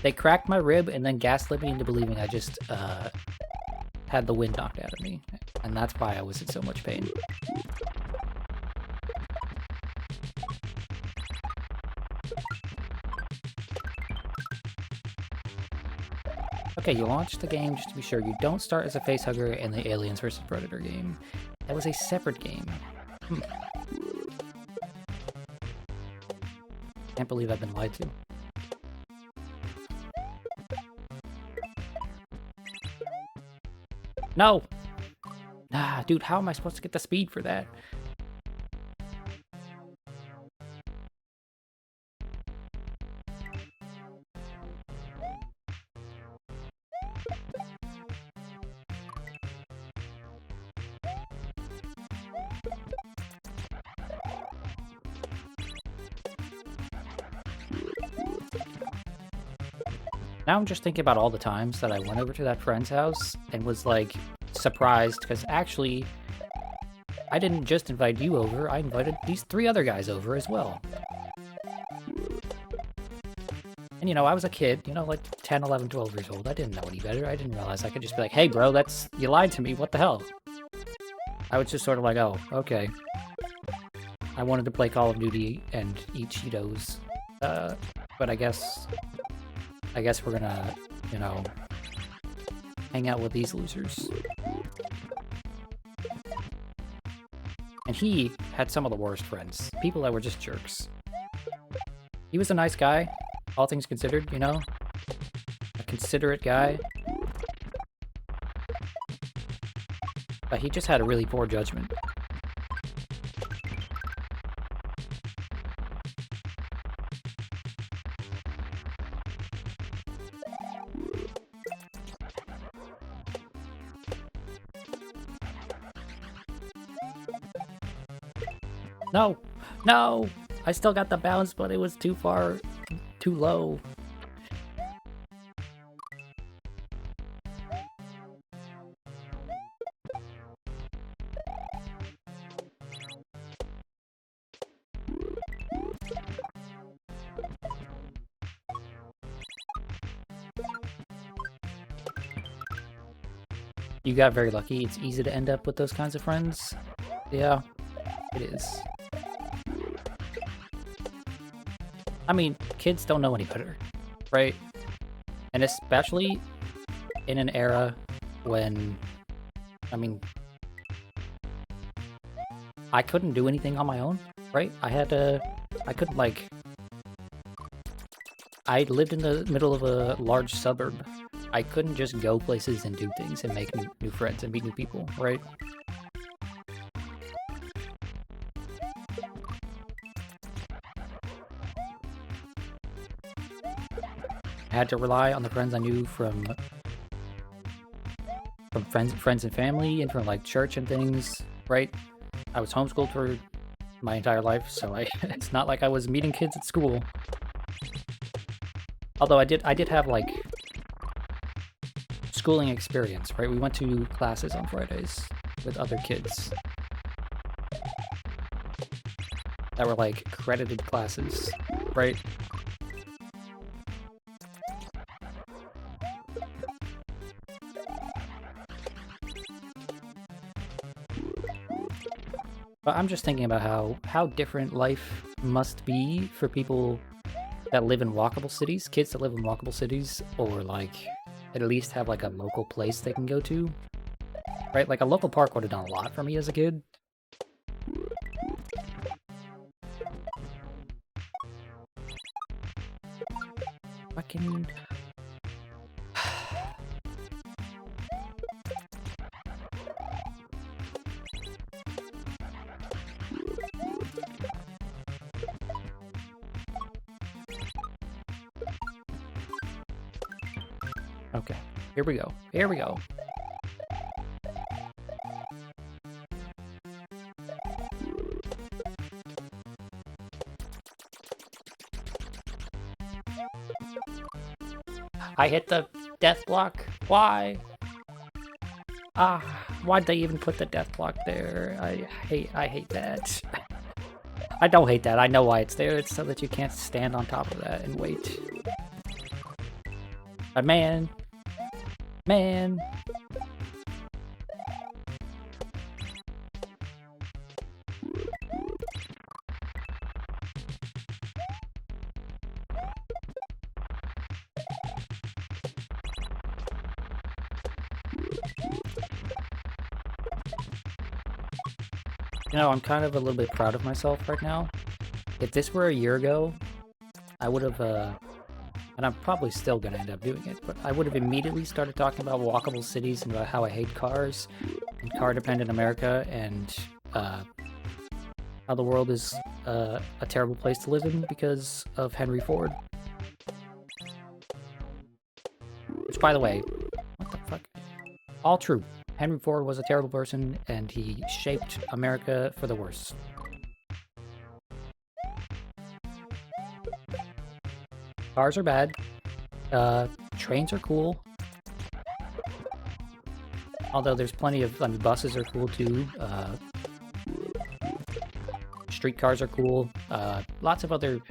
They cracked my rib and then gaslit me into believing I just had the wind knocked out of me. And that's why I was in so much pain. Okay, you launched the game just to be sure. You don't start as a facehugger in the Aliens vs. Predator game. That was a separate game. Can't believe I've been lied to. No! Ah, dude, how am I supposed to get the speed for that? Now I'm just thinking about all the times that I went over to that friend's house and was like surprised because actually I didn't just invite you over, I invited these 3 other guys over as well. And you know, I was a kid, you know, like 10, 11, 12 years old. I didn't know any better. I didn't realize I could just be like, hey bro, you lied to me, what the hell? I was just sort of like, oh, okay. I wanted to play Call of Duty and eat Cheetos, but I guess we're gonna, you know, hang out with these losers. And he had some of the worst friends. People that were just jerks. He was a nice guy, all things considered, you know? A considerate guy. But he just had a really poor judgment. No! No! I still got the bounce, but it was too far, too low. You got very lucky. It's easy to end up with those kinds of friends. Yeah, it is. I mean, kids don't know any better, right? And especially in an era when, I mean, I couldn't do anything on my own, right? I couldn't, like, I lived in the middle of a large suburb. I couldn't just go places and do things and make new friends and meet new people, right? I had to rely on the friends I knew from friends and family and from like church and things, right? I was homeschooled for my entire life, so it's not like I was meeting kids at school. Although I did have like schooling experience, right? We went to classes on Fridays with other kids that were like credited classes, right? But I'm just thinking about how different life must be for people that live in walkable cities, kids that live in walkable cities, or like at least have like a local place they can go to, right? Like a local park would have done a lot for me as a kid. Fucking... Okay, here we go. Here we go. I hit the death block. Why? Why'd they even put the death block there? I hate that. I don't hate that. I know why it's there. It's so that you can't stand on top of that and wait. But man. You know, I'm kind of a little bit proud of myself right now. If this were a year ago, I would have, and I'm probably still gonna end up doing it, but I would have immediately started talking about walkable cities and about how I hate cars and car-dependent America and how the world is a terrible place to live in because of Henry Ford. Which, by the way, what the fuck? All true. Henry Ford was a terrible person, and he shaped America for the worse. Cars are bad. Trains are cool. Although there's plenty of, I mean, buses are cool too. Streetcars are cool. Lots of other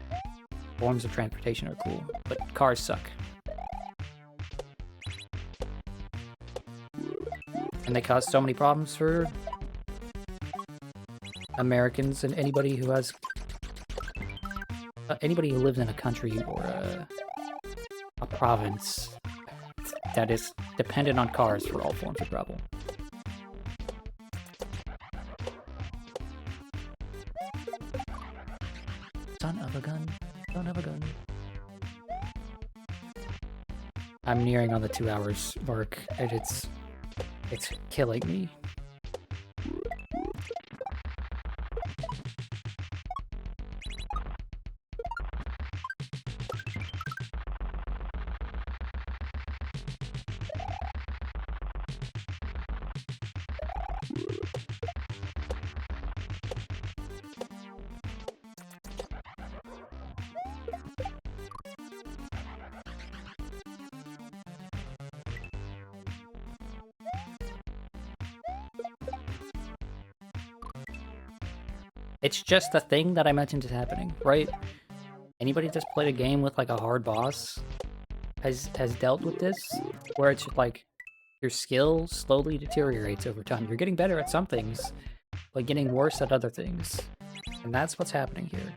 forms of transportation are cool, but cars suck. And they cause so many problems for Americans and anybody who has... anybody who lives in a country or a province that is dependent on cars for all forms of travel. Son of a gun. Son of a gun. I'm nearing on the 2 hours mark, and it's killing me. It's just the thing that I mentioned is happening, right? Anybody that's played a game with like a hard boss has dealt with this, where it's just like your skill slowly deteriorates over time. You're getting better at some things, but getting worse at other things. And that's what's happening here.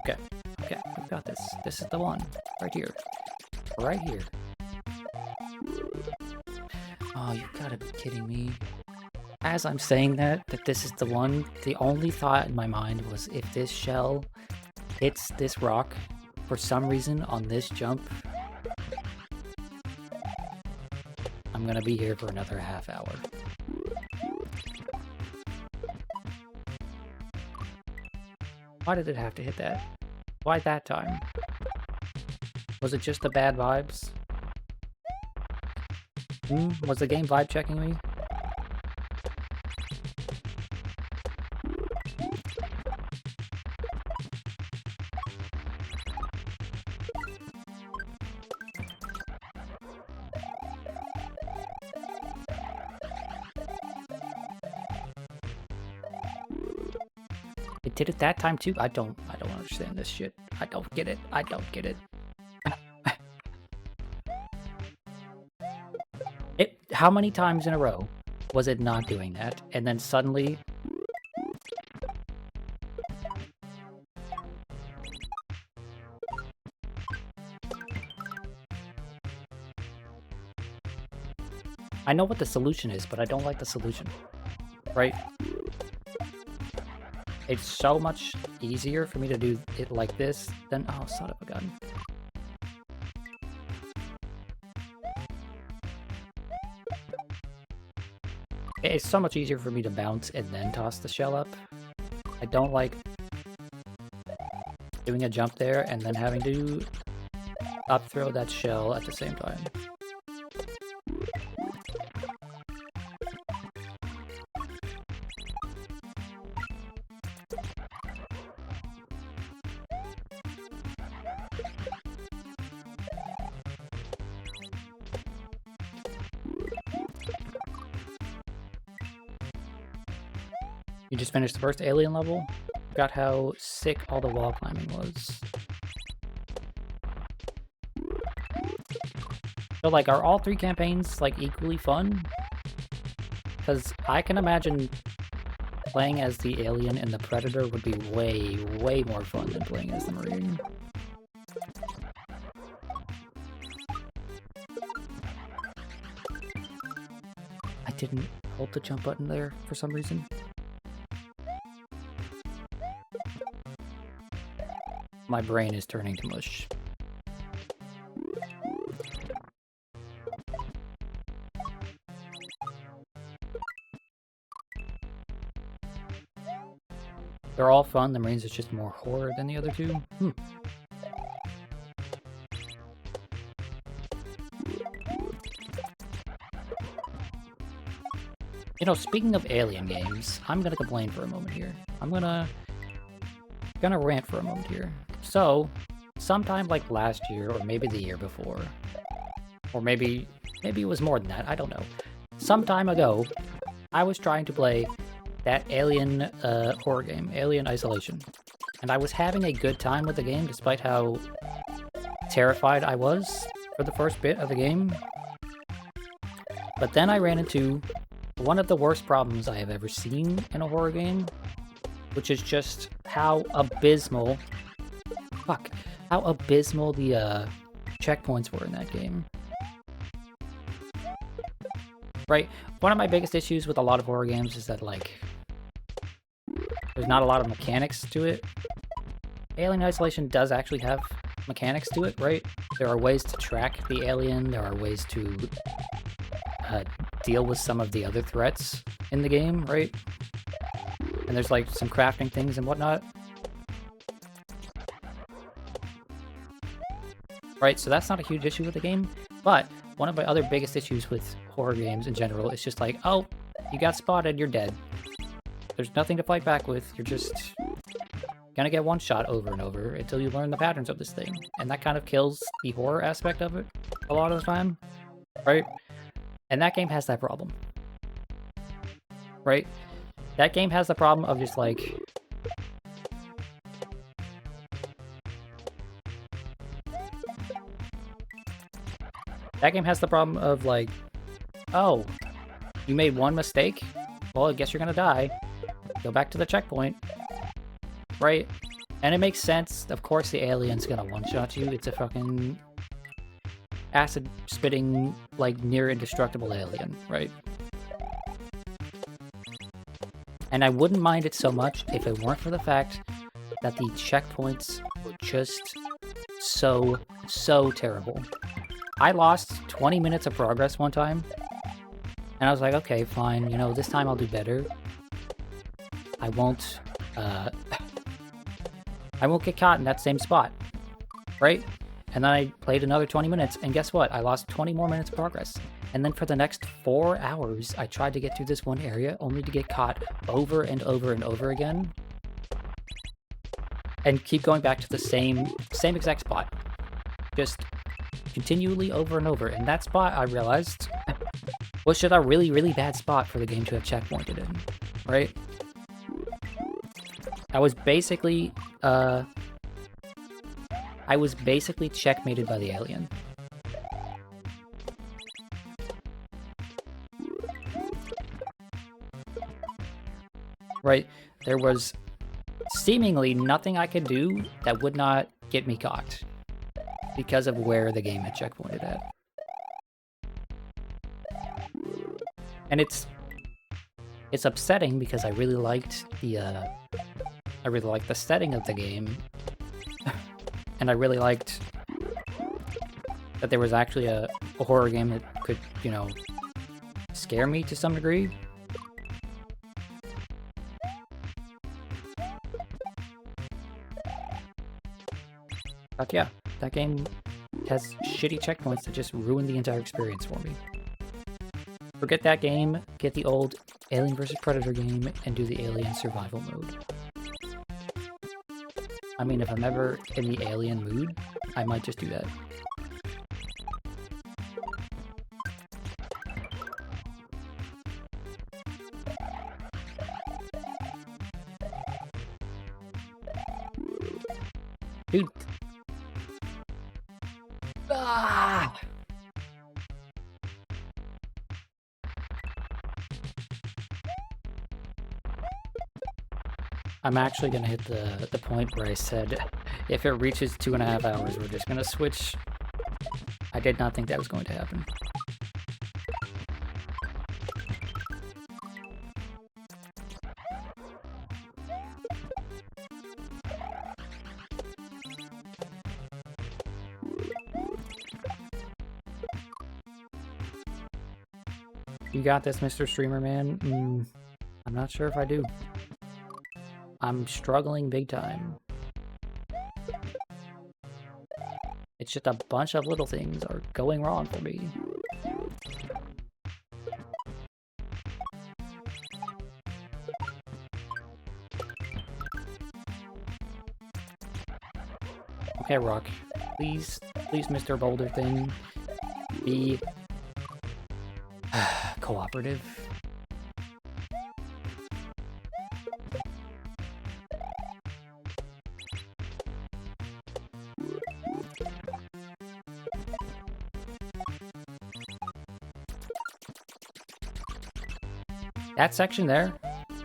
Okay. Okay, we've got this. This is the one. Right here. Right here. Oh, you gotta be kidding me. As I'm saying that this is the one, the only thought in my mind was if this shell hits this rock for some reason on this jump, I'm gonna be here for another half hour. Why did it have to hit that? Why that time? Was it just the bad vibes? Was the game vibe checking me? It did it that time too? I don't understand this shit. I don't get it. I don't get it. How many times in a row was it not doing that? And then suddenly... I know what the solution is, but I don't like the solution. Right? It's so much easier for me to do it like this than... Oh, son of a gun. It's so much easier for me to bounce and then toss the shell up. I don't like doing a jump there and then having to up throw that shell at the same time. You just finished the first alien level? Forgot how sick all the wall climbing was. So, like, are all 3 campaigns, like, equally fun? Because I can imagine playing as the alien and the predator would be way, way more fun than playing as the marine. I didn't hold the jump button there for some reason. My brain is turning to mush. They're all fun, the Marines is just more horror than the other two. You know, speaking of alien games, I'm gonna complain for a moment here. I'm gonna rant for a moment here. So, sometime like last year, or maybe the year before, or maybe it was more than that, I don't know. Some time ago, I was trying to play that alien horror game, Alien Isolation. And I was having a good time with the game, despite how terrified I was for the first bit of the game. But then I ran into one of the worst problems I have ever seen in a horror game, which is just how abysmal the checkpoints were in that game. Right? One of my biggest issues with a lot of horror games is that, like, there's not a lot of mechanics to it. Alien Isolation does actually have mechanics to it, right? There are ways to track the alien, there are ways to deal with some of the other threats in the game, right? And there's, like, some crafting things and whatnot. Right, so that's not a huge issue with the game, but one of my other biggest issues with horror games in general is just like, oh, you got spotted, you're dead. There's nothing to fight back with, you're just gonna get one shot over and over until you learn the patterns of this thing. And that kind of kills the horror aspect of it a lot of the time, right? And that game has that problem, right? That game has the problem of just like, that game has the problem of like, oh, you made one mistake? Well, I guess you're gonna die. Go back to the checkpoint. Right? And it makes sense. Of course the alien's gonna one-shot you. It's a fucking acid-spitting, like, near indestructible alien, right? And I wouldn't mind it so much if it weren't for the fact that the checkpoints were just so terrible. I lost 20 minutes of progress one time, and I was like, okay, fine, you know, this time I'll do better. I won't get caught in that same spot, right? And then I played another 20 minutes, and guess what? I lost 20 more minutes of progress. And then for the next 4 hours, I tried to get through this one area, only to get caught over and over and over again. And keep going back to the same exact spot. Just continually over and over. And that spot, I realized, was just a really, really bad spot for the game to have checkpointed in, right? I was basically checkmated by the alien. Right? There was seemingly nothing I could do that would not get me caught because of where the game had checkpointed at. And it's upsetting because I really liked the setting of the game. And I really liked that there was actually a horror game that could, you know, scare me to some degree. But yeah, that game has shitty checkpoints that just ruin the entire experience for me. Forget that game, get the old Alien vs. Predator game, and do the Alien survival mode. I mean, if I'm ever in the Alien mood, I might just do that. Dude. Ah! I'm actually gonna hit the point where I said, if it reaches 2.5 hours, we're just gonna switch. I did not think that was going to happen. You got this, Mr. Streamer Man? I'm not sure if I do. I'm struggling big time. It's just a bunch of little things are going wrong for me. Okay, Rock. Please, Mr. Boulder thing, be cooperative. That section there,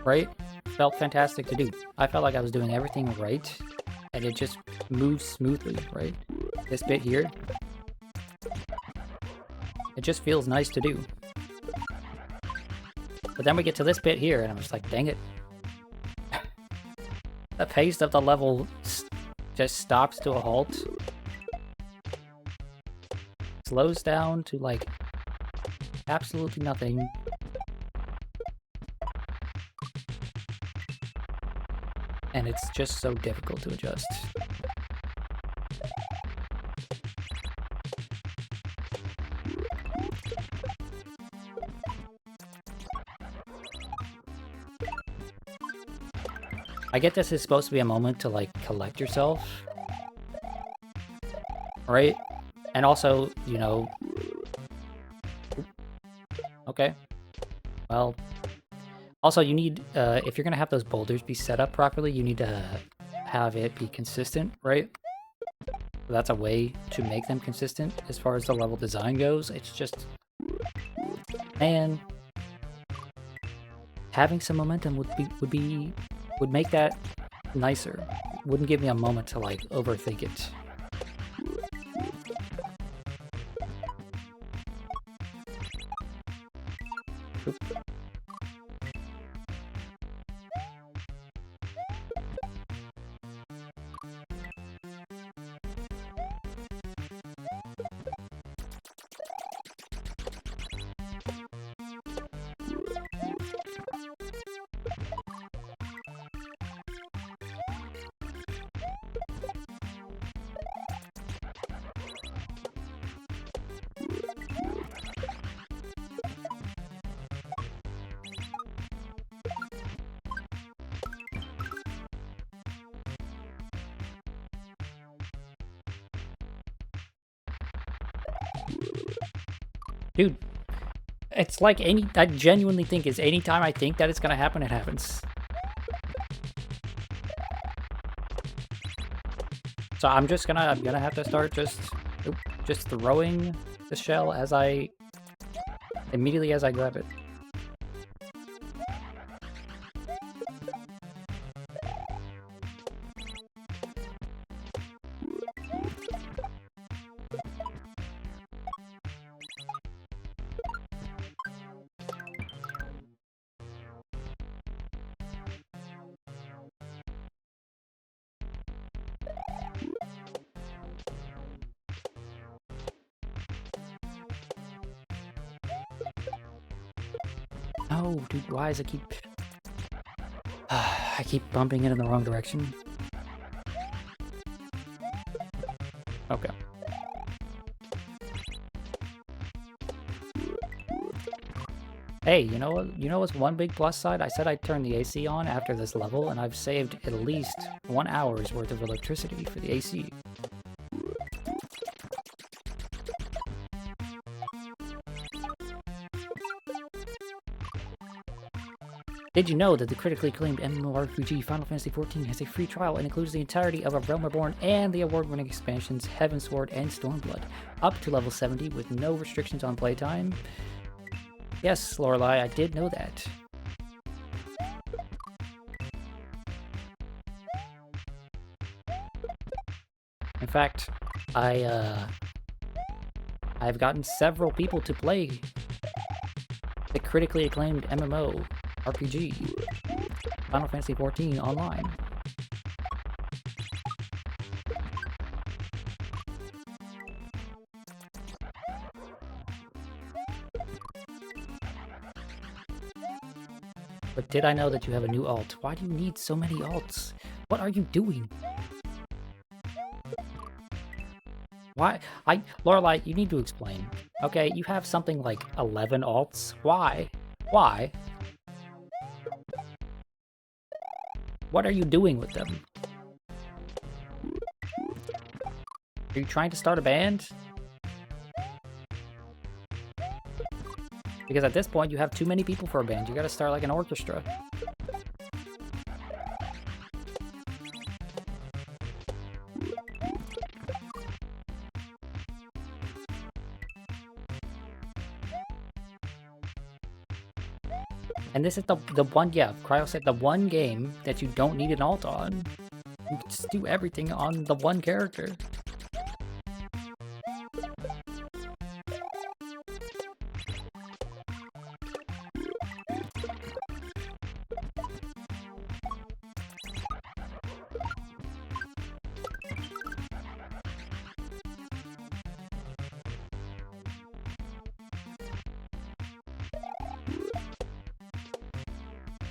right, felt fantastic to do. I felt like I was doing everything right, and it just moves smoothly, right? This bit here, it just feels nice to do. But then we get to this bit here, and I'm just like, dang it. The pace of the level just stops to a halt. Slows down to, like, absolutely nothing. And it's just so difficult to adjust. I get this is supposed to be a moment to, like, collect yourself. Right? And also, you know... Okay. Well... Also, you need, if you're going to have those boulders be set up properly, you need to have it be consistent, right? So that's a way to make them consistent as far as the level design goes. It's just... Man... Having some momentum would make that nicer. Wouldn't give me a moment to, like, overthink it. Oop. Dude, it's like I genuinely think is anytime I think that it's gonna happen, it happens. So I'm gonna have to start just throwing the shell immediately as I grab it. No, dude, why is it keep... I keep bumping it in the wrong direction. Okay. Hey, you know what? You know what's one big plus side? I said I'd turn the AC on after this level, and I've saved at least 1 hour's worth of electricity for the AC. Did you know that the critically acclaimed MMORPG Final Fantasy XIV has a free trial and includes the entirety of A Realm Reborn and the award-winning expansions Heavensward and Stormblood, up to level 70 with no restrictions on playtime? Yes, Lorelei, I did know that. In fact, I've gotten several people to play the critically acclaimed MMO RPG Final Fantasy XIV online. But did I know that you have a new alt? Why do you need so many alts? What are you doing? Why? Lorelei, you need to explain. Okay, you have something like 11 alts. Why? Why? What are you doing with them? Are you trying to start a band? Because at this point, you have too many people for a band. You gotta start like an orchestra. And this is the one, yeah, Cryo said the one game that you don't need an alt on. You can just do everything on the one character.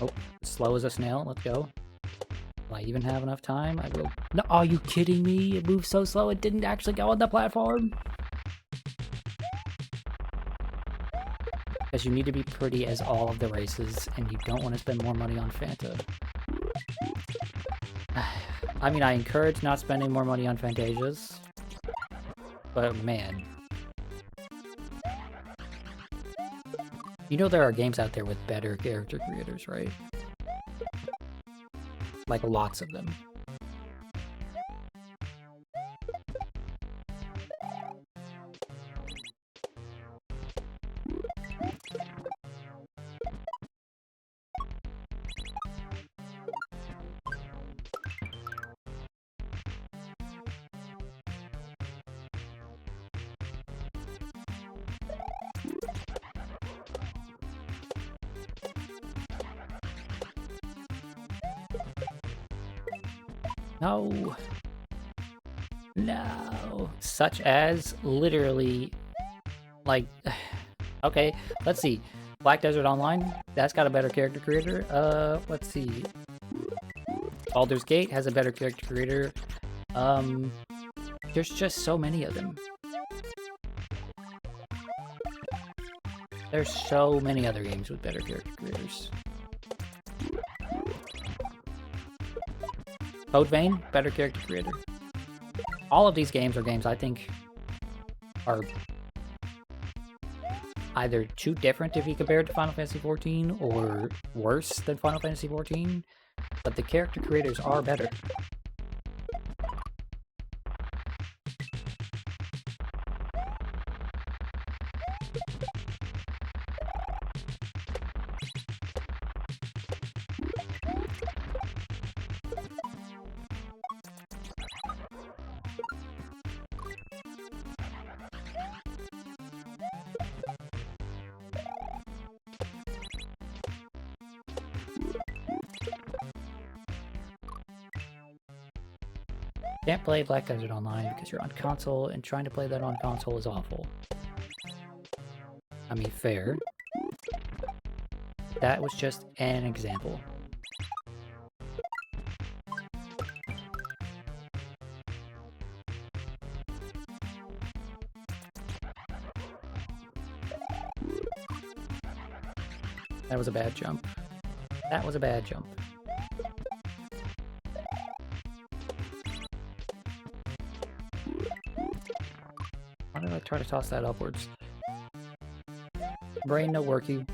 Oh, slow as a snail. Let's go. Will I even have enough time? I will. No, are you kidding me? It moved so slow it didn't actually go on the platform. Because you need to be pretty as all of the races, and you don't want to spend more money on Fanta. I mean, I encourage not spending more money on Fantasias. But man. You know there are games out there with better character creators, right? Like lots of them. No. No. Such as literally, like, okay, let's see. Black Desert Online, that's got a better character creator. Let's see. Baldur's Gate has a better character creator. There's just so many of them. There's so many other games with better character creators. Code Vein, better character creator. All of these games are games I think are either too different if you compare it to Final Fantasy XIV, or worse than Final Fantasy XIV, but the character creators are better. Can't play Black Desert Online because you're on console, and trying to play that on console is awful. I mean, fair. That was just an example. That was a bad jump. That was a bad jump. Why did I try to toss that upwards? Brain no worky.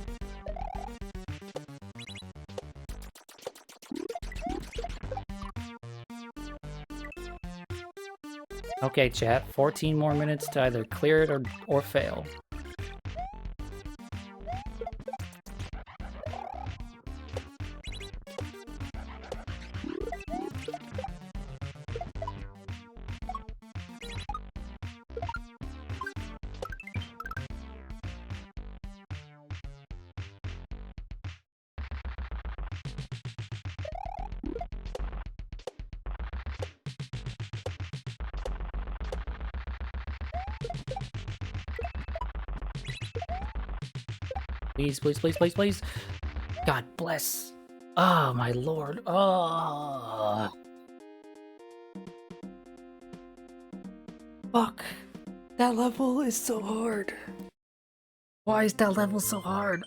Okay, chat. 14 more minutes to either clear it or fail. Please, please, please, please, please. God bless. Oh, my lord. Oh. Fuck. That level is so hard. Why is that level so hard?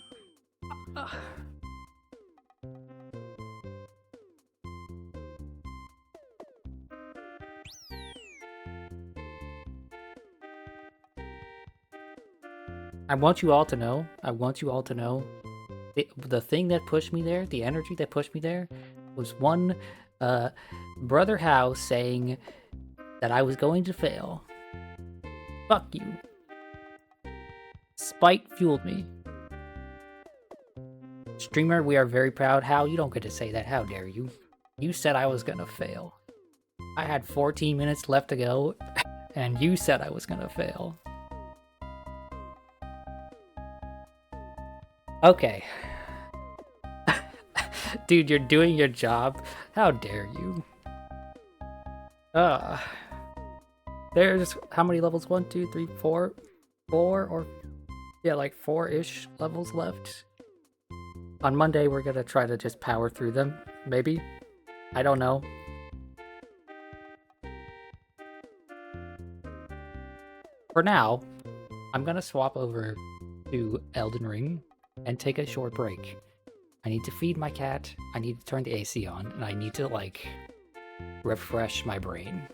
I want you all to know, the thing that pushed me there, the energy that pushed me there, was one Brother Howe saying that I was going to fail. Fuck you. Spite fueled me. Streamer, we are very proud. How? You don't get to say that. How dare you? You said I was gonna fail. I had 14 minutes left to go, and you said I was gonna fail. Okay. Dude, you're doing your job. How dare you? There's how many levels? 1, 2, 3, 4? 4 or... yeah, like 4-ish levels left. On Monday, we're gonna try to just power through them. Maybe? I don't know. For now, I'm gonna swap over to Elden Ring and take a short break. I need to feed my cat, I need to turn the AC on, and I need to, like, refresh my brain.